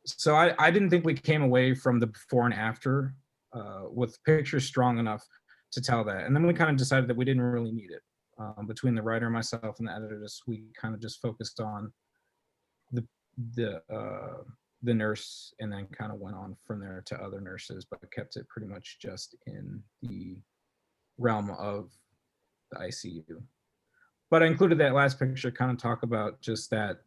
So I didn't think we came away from the before and after with pictures strong enough to tell that. And then we kind of decided that we didn't really need it. Between the writer, myself, and the editors, we kind of just focused on the nurse, and then kind of went on from there to other nurses, but kept it pretty much just in the realm of the ICU. But I included that last picture, kind of talk about just that.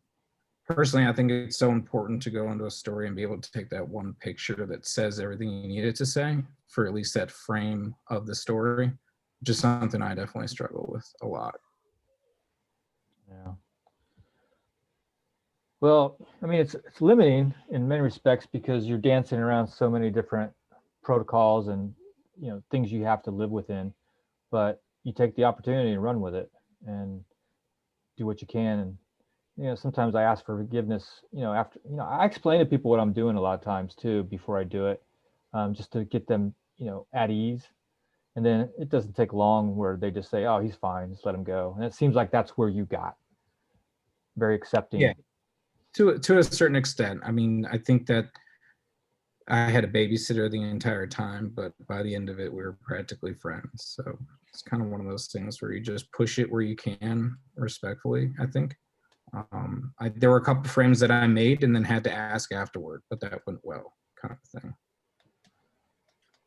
Personally, I think it's so important to go into a story and be able to take that one picture that says everything you need it to say for at least that frame of the story, which is something I definitely struggle with a lot. Yeah. Well, I mean, it's limiting in many respects because you're dancing around so many different protocols and things you have to live within. But you take the opportunity and run with it and do what you can. And sometimes I ask for forgiveness. After I explain to people what I'm doing a lot of times too before I do it, just to get them at ease. And then it doesn't take long where they just say, "Oh, he's fine. Just let him go." And it seems like that's where you got very accepting. Yeah. To a certain extent. I mean, I think that I had a babysitter the entire time, but by the end of it, we were practically friends. So it's kind of one of those things where you just push it where you can respectfully, I think. There were a couple frames that I made and then had to ask afterward, but that went well, kind of thing.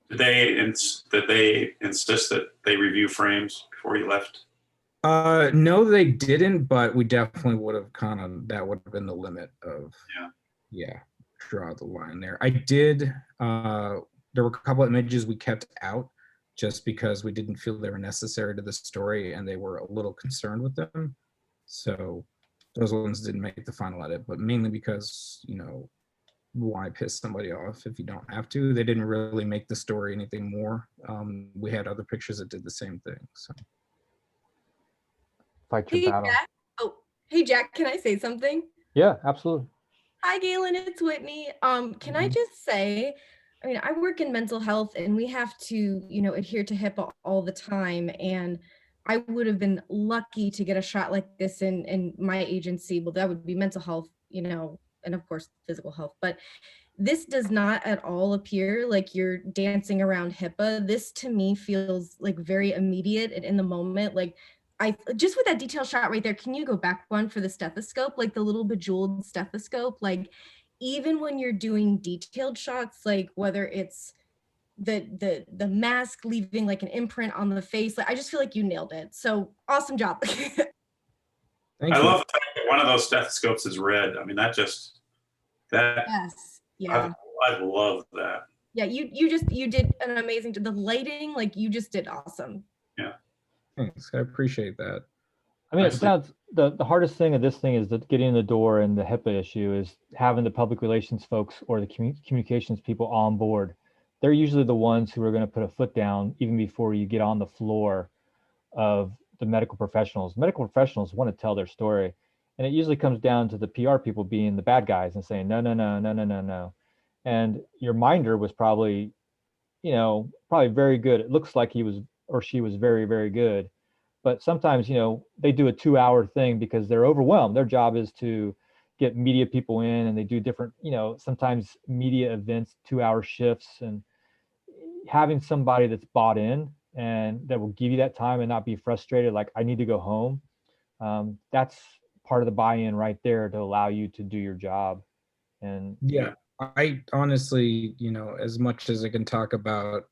Did they insist that they review frames before you left? No, they didn't, but we definitely would have that would have been the limit of, draw the line there. I did, there were a couple of images we kept out just because we didn't feel they were necessary to the story and they were a little concerned with them. So those ones didn't make the final edit, but mainly because, you know, why piss somebody off if you don't have to? They didn't really make the story anything more. We had other pictures that did the same thing. So Fight your Hey, battle. Jack. Oh, hey, Jack, can I say something? Yeah, absolutely. Hi, Galen, it's Whitney. Can I just say, I mean, I work in mental health and we have to, you know, adhere to HIPAA all the time. And I would have been lucky to get a shot like this in my agency. Well, that would be mental health, you know, and of course, physical health. But this does not at all appear like you're dancing around HIPAA. This to me feels like very immediate and in the moment. Like I just with that detail shot right there, can you go back one for the stethoscope, like the little bejeweled stethoscope? Like even when you're doing detailed shots, like whether it's the mask leaving like an imprint on the face, like I just feel like you nailed it. So awesome job. Thank I you. love the fact that one of those stethoscopes is red. I mean, that Yes. Yeah. I love that. Yeah, you did an amazing the lighting, like you just did awesome. Yeah. Thanks. I appreciate that. I mean, it sounds the hardest thing of this thing is that getting in the door, and the HIPAA issue is having the public relations folks or the communications people on board. They're usually the ones who are going to put a foot down even before you get on the floor of the medical professionals. Medical professionals want to tell their story, and it usually comes down to the PR people being the bad guys and saying no, no, no, no, no, no, no. And your minder was probably, you know, probably very good. It looks like he was or she was very, very good. But sometimes, you know, they do a 2-hour thing because they're overwhelmed. Their job is to get media people in, and they do different, you know, sometimes media events, 2-hour shifts, and having somebody that's bought in and that will give you that time and not be frustrated, like I need to go home. That's part of the buy-in right there to allow you to do your job. And yeah, I honestly, you know, as much as I can talk about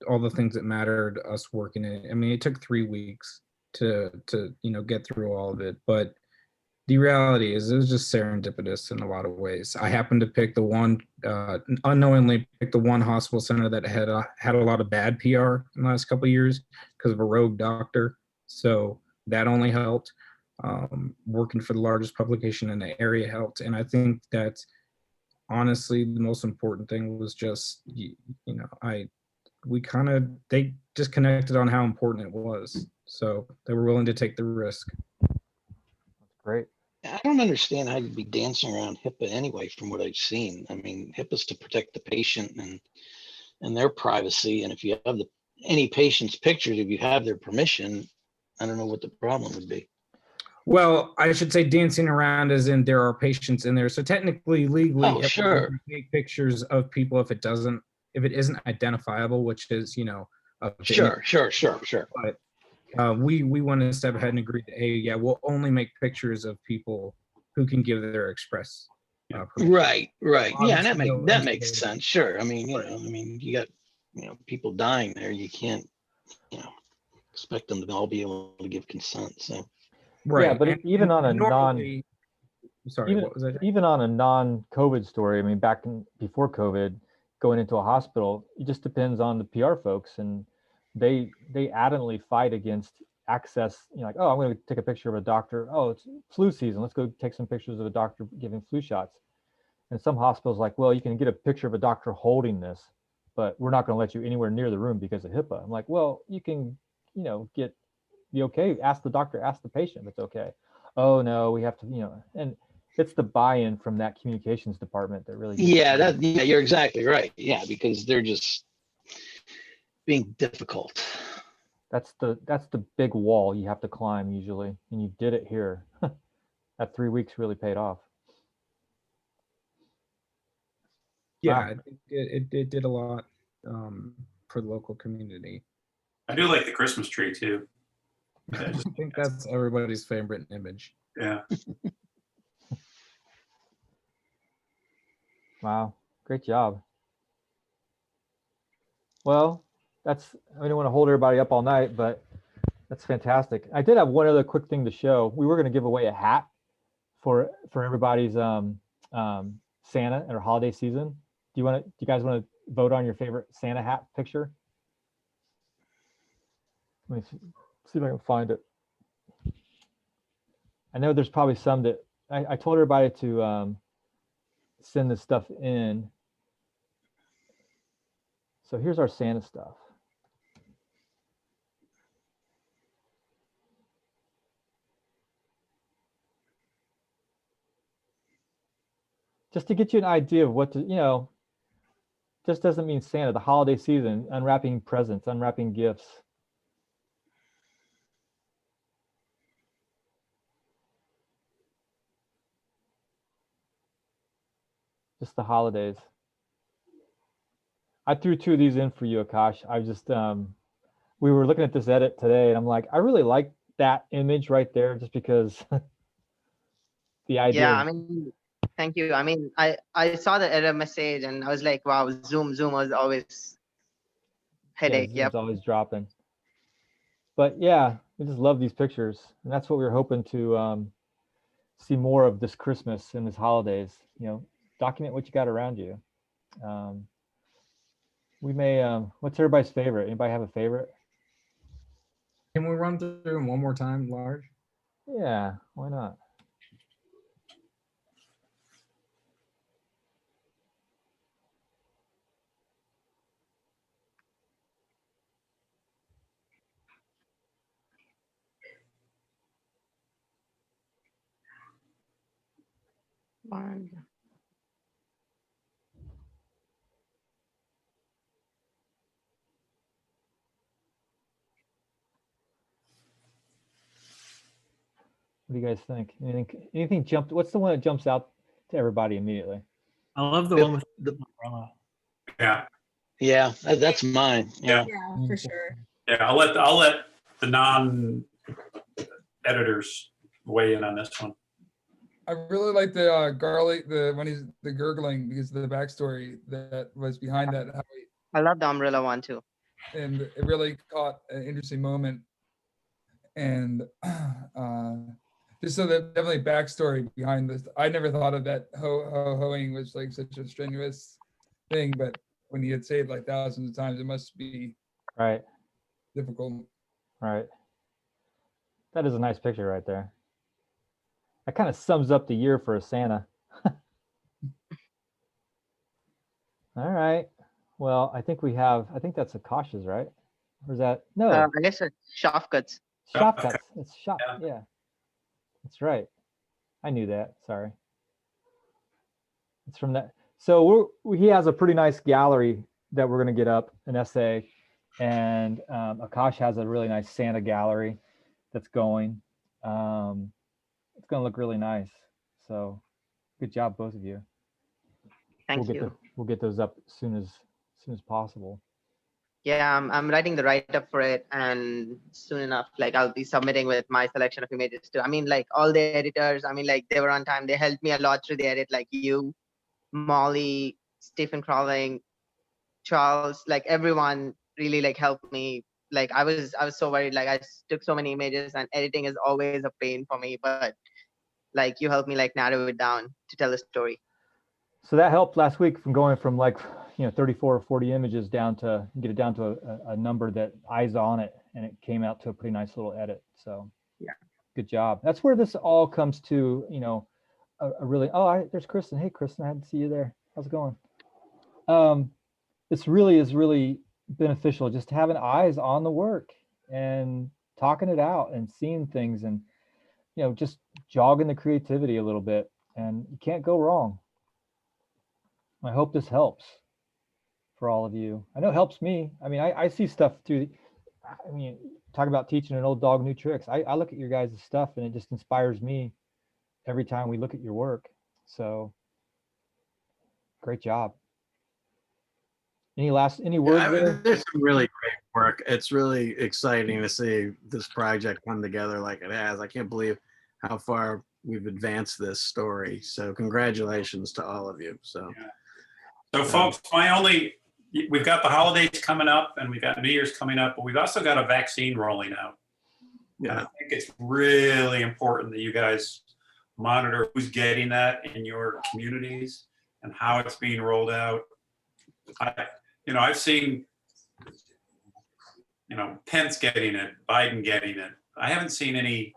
all the things that mattered us working it, I mean, it took 3 weeks to you know, get through all of it, but the reality is it was just serendipitous in a lot of ways. I happened to pick the one, unknowingly pick the one hospital center that had a lot of bad PR in the last couple of years because of a rogue doctor. So that only helped. Working for the largest publication in the area helped. And I think that honestly, the most important thing was just, you know, they just connected on how important it was. So they were willing to take the risk. Great. I don't understand how you'd be dancing around HIPAA anyway, from what I've seen. I mean, HIPAA is to protect the patient and their privacy. And if you have any patient's pictures, if you have their permission, I don't know what the problem would be. Well, I should say dancing around as in there are patients in there. So technically, legally, Oh, sure. take pictures of people if it isn't identifiable, which is, you know, Sure. But we went a step ahead and agreed that, hey, yeah, we'll only make pictures of people who can give their express. Right. Yeah, and Obviously, that makes sense. Sure. I mean, you know, you got, you know, people dying there. You can't, you know, expect them to all be able to give consent. So. Right. Yeah, but even on a what was that? even on a non-COVID story, I mean, before COVID, going into a hospital, it just depends on the PR folks, and they adamantly fight against access. You know, like, oh, I'm going to take a picture of a doctor. Oh, it's flu season. Let's go take some pictures of a doctor giving flu shots. And some hospitals like, well, you can get a picture of a doctor holding this, but we're not going to let you anywhere near the room because of HIPAA. I'm like, well, you can, you know, be okay. Ask the doctor, ask the patient if it's okay. Oh no, we have to, you know, and it's the buy-in from that communications department that really. Yeah, you're exactly right. Yeah, because they're just being difficult. That's the big wall you have to climb usually, and you did it here. That 3 weeks really paid off. Yeah, Wow. I think it did a lot for the local community. I do like the Christmas tree too. I think that's everybody's favorite image. Yeah. Wow, great job. Well, I don't want to hold everybody up all night, but that's fantastic. I did have one other quick thing to show. We were going to give away a hat for everybody's Santa or holiday season. Do you guys want to vote on your favorite Santa hat picture? Let me see if I can find it. I know there's probably some that I told everybody to send this stuff in. So here's our Santa stuff. Just to get you an idea of what to, just doesn't mean Santa, the holiday season, unwrapping presents, unwrapping gifts. Just the holidays. I threw 2 of these in for you, Akash. I just, we were looking at this edit today and I'm like, I really like that image right there just because the idea. Yeah, of- I mean, thank you. I mean, I saw the error message and I was like, wow, Zoom was always headache. Zoom's Yep. always dropping. But yeah, we just love these pictures. And that's what we were hoping to see more of this Christmas and this holidays. Document what you got around you. We may, what's everybody's favorite? Anybody have a favorite? Can we run through them one more time, Large? Yeah, why not? One. What do you guys think? Anything jumped? What's the one that jumps out to everybody immediately? I love the one with the umbrella. Yeah, Yeah, that's mine. Yeah. Yeah, for sure. yeah. I'll let the non-editors weigh in on this one. I really like the garlic, when he's the gurgling, because of the backstory that was behind that. I love the umbrella one too. And it really caught an interesting moment. And just so that definitely backstory behind this. I never thought of that hoeing was like such a strenuous thing, but when he had saved like thousands of times, it must be right difficult. Right. That is a nice picture right there. That kind of sums up the year for a Santa. All right. Well, I think that's Akash's, right? Or is that, no, I guess it's Shafkat's. Shafkat's. It's Shaf, yeah. That's right. I knew that, sorry. It's from that. So he has a pretty nice gallery that we're gonna get up, an essay. And Akash has a really nice Santa gallery that's going. It's gonna look really nice. So good job, both of you. Thank you. We'll get those up as soon as possible. Yeah, I'm writing the write-up for it, and soon enough, like I'll be submitting with my selection of images too. I mean, like all the editors, I mean, like they were on time. They helped me a lot through the edit, like you, Molly, Stephen Crawling, Charles, like everyone really like helped me. Like I was so worried. Like I took so many images, and editing is always a pain for me. But like you helped me like narrow it down to tell a story. So that helped last week from going from like 34 or 40 images down to get it down to a number that eyes on it, and it came out to a pretty nice little edit. So yeah, good job. That's where this all comes to, a really, there's Kristen. Hey, Kristen, I had to see you there. How's it going? This really is really beneficial, just having eyes on the work and talking it out and seeing things and, just jogging the creativity a little bit, and you can't go wrong. I hope this helps for all of you. I know it helps me. I mean, I see stuff through, talk about teaching an old dog new tricks. I look at your guys' stuff and it just inspires me every time we look at your work. So great job. Any words there? There's some really great work. It's really exciting to see this project come together like it has. I can't believe how far we've advanced this story. So congratulations to all of you. So folks, we've got the holidays coming up and we've got New Year's coming up, but we've also got a vaccine rolling out. Yeah. And I think it's really important that you guys monitor who's getting that in your communities and how it's being rolled out. I've seen, Pence getting it, Biden getting it. I haven't seen any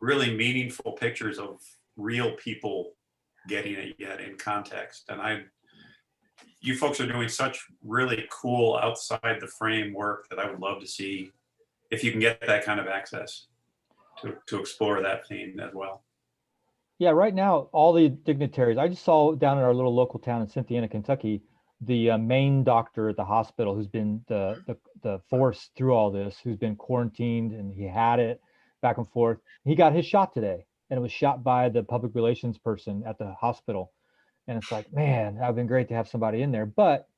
really meaningful pictures of real people getting it yet in context. And you folks are doing such really cool outside the frame work that I would love to see if you can get that kind of access to explore that theme as well. Yeah, right now, all the dignitaries, I just saw down in our little local town in Cynthiana, Kentucky, the main doctor at the hospital who's been the force through all this, who's been quarantined, and he had it back and forth. He got his shot today, and it was shot by the public relations person at the hospital. And it's like, man, that would have been great to have somebody in there, but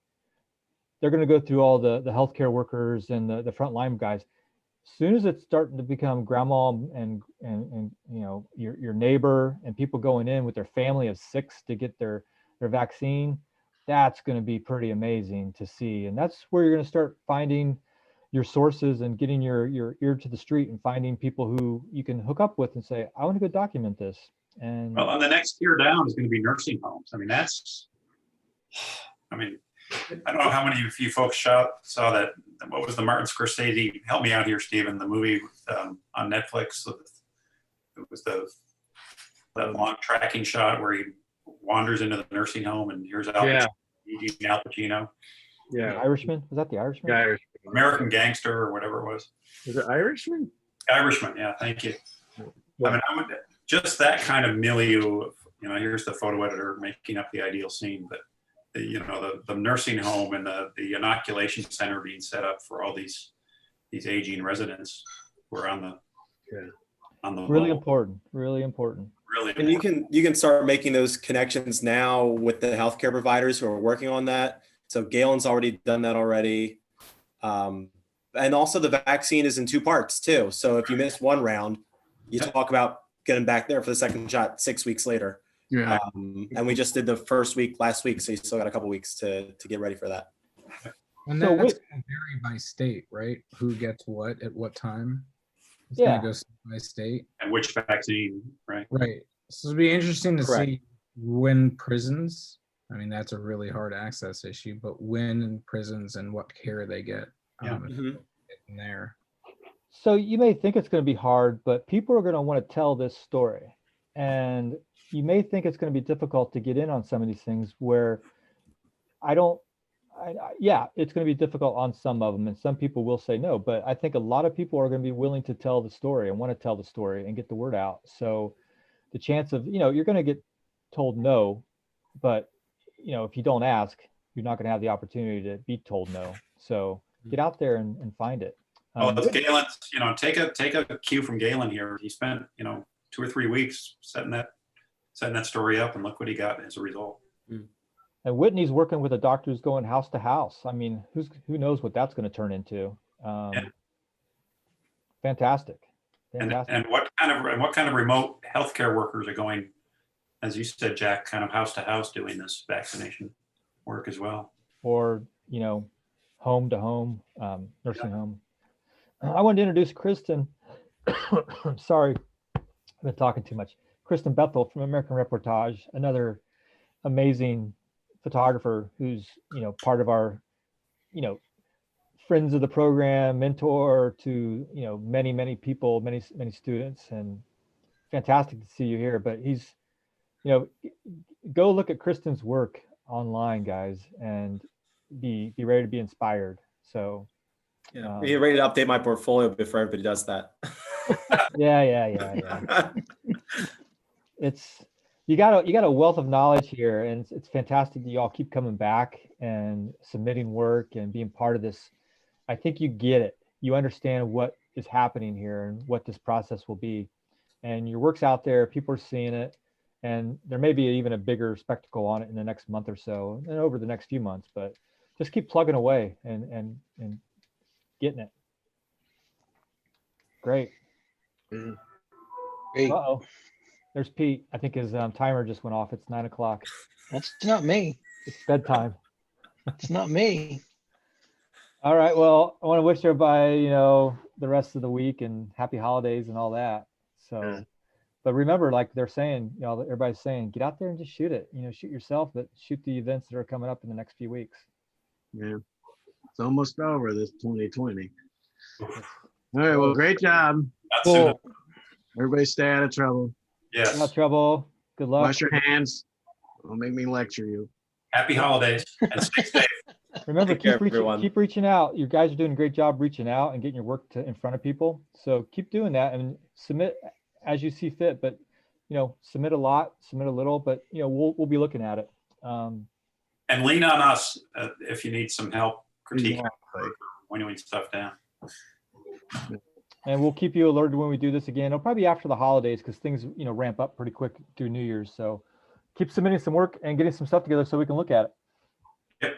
they're going to go through all the healthcare workers and the frontline guys. As soon as it's starting to become grandma and you know, your neighbor and people going in with their family of 6 to get their vaccine, that's going to be pretty amazing to see. And that's where you're going to start finding your sources and getting your ear to the street and finding people who you can hook up with and say, I want to go document this. And Well, and the next tier down is going to be nursing homes. I mean, I don't know how many of you folks saw that. What was the Martin Scorsese? Help me out here, Stephen. The movie on Netflix. It was that long tracking shot where he wanders into the nursing home, and here's Al Pacino. The Irishman? Was that the Irishman? Yeah, Irishman. American Gangster or whatever it was. Is it Irishman? Irishman, yeah. Thank you. I mean, just that kind of milieu of, you know, here's the photo editor making up the ideal scene, but the nursing home and the inoculation center being set up for all these aging residents who are on the Really wall. important. Really important. Really And you can start making those connections now with the healthcare providers who are working on that. So Galen's already done that already. And also the vaccine is in 2 parts too. So if you miss one round, you talk about getting back there for the second shot 6 weeks later. Yeah. And we just did the first week last week, so you still got a couple weeks to get ready for that. And So that's going to vary by state, right? Who gets what at what time? It's Yeah. going to go state by state. And which vaccine, right? Right. So it'll be interesting to Correct. see when prisons, I mean, that's a really hard access issue, but when in prisons and what care they get in there. So you may think it's going to be hard, but people are going to want to tell this story. And you may think it's going to be difficult to get in on some of these things where it's going to be difficult on some of them. And some people will say no, but I think a lot of people are going to be willing to tell the story and want to tell the story and get the word out. So the chance of, you're going to get told no, but if you don't ask, you're not going to have the opportunity to be told no. So get out there and find it. Well, it's Galen's, take a cue from Galen here. He spent, 2 or 3 weeks setting that story up, and look what he got as a result. And Whitney's working with a doctor who's going house to house. I mean, who knows what that's going to turn into? Fantastic. And what kind of remote healthcare workers are going, as you said, Jack, kind of house to house doing this vaccination work as well? Or home to home, nursing home. I wanted to introduce Kristen. Sorry, I've been talking too much. Kristen Bethel from American Reportage, another amazing photographer who's part of our friends of the program, mentor to many people, many students, and fantastic to see you here. But he's go look at Kristen's work online, guys, and be ready to be inspired. So Be ready to update my portfolio before everybody does that. Yeah. It's you got a wealth of knowledge here, and it's fantastic that you all keep coming back and submitting work and being part of this. I think you get it. You understand what is happening here and what this process will be. And your work's out there, people are seeing it, and there may be even a bigger spectacle on it in the next month or so and over the next few months, but just keep plugging away and getting it. Great. Great. Uh-oh. There's Pete. I think his timer just went off. It's 9 o'clock. That's not me. It's bedtime. It's not me. All right. Well, I want to wish everybody, the rest of the week and happy holidays and all that. So, but remember, like they're saying, everybody's saying, get out there and just shoot it. Shoot yourself, but shoot the events that are coming up in the next few weeks. Yeah. It's almost over, this 2020. All right. Well, great job. Cool. Everybody stay out of trouble. Yes. No trouble. Good luck. Wash your hands. Don't make me lecture you. Happy holidays and stay safe. Remember, Take care, keep reaching, everyone. keep reaching out. You guys are doing a great job reaching out and getting your work in front of people. So keep doing that and submit as you see fit. But submit a lot, submit a little, but we'll be looking at it. And lean on us if you need some help critiquing or winnowing stuff down. And we'll keep you alerted when we do this again. It'll probably be after the holidays because things ramp up pretty quick through New Year's. So keep submitting some work and getting some stuff together so we can look at it. Yep.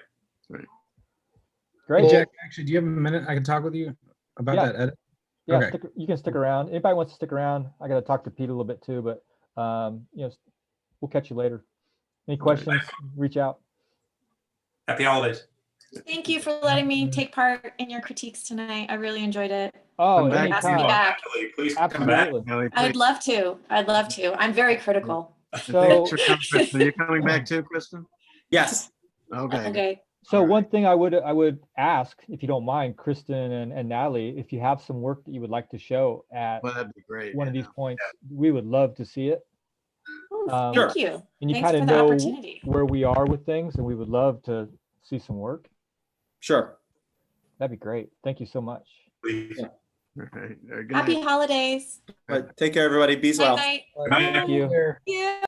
Great. Hey, Jack, actually, do you have a minute I can talk with you about Yeah. that edit? Yeah, Okay. you can stick around. Anybody wants to stick around, I got to talk to Pete a little bit too, but we'll catch you later. Any questions, reach out. Happy holidays. Thank you for letting me take part in your critiques tonight. I really enjoyed it. Oh, Come back. Ask me anytime. back. Please come back. Absolutely. Kelly, I'd please. love to. I'd love to. I'm very critical. So, Thanks for coming, Kristen. Are you coming back too, Kristen? Yes. Okay. Okay. so All right. one thing I would ask, if you don't mind, Kristen and Natalie, if you have some work that you would like to show at Well, that'd be great. one of yeah. these points, we would love to see it. Oh, Sure. thank you. And you Thanks kind for of the know opportunity. where we are with things, and we would love to see some work. Sure. That'd be great. Thank you so much. Please. All right. Good Happy night. holidays. All right, take care, everybody. Be well. Night night. Good night. Thank you. There. Yeah.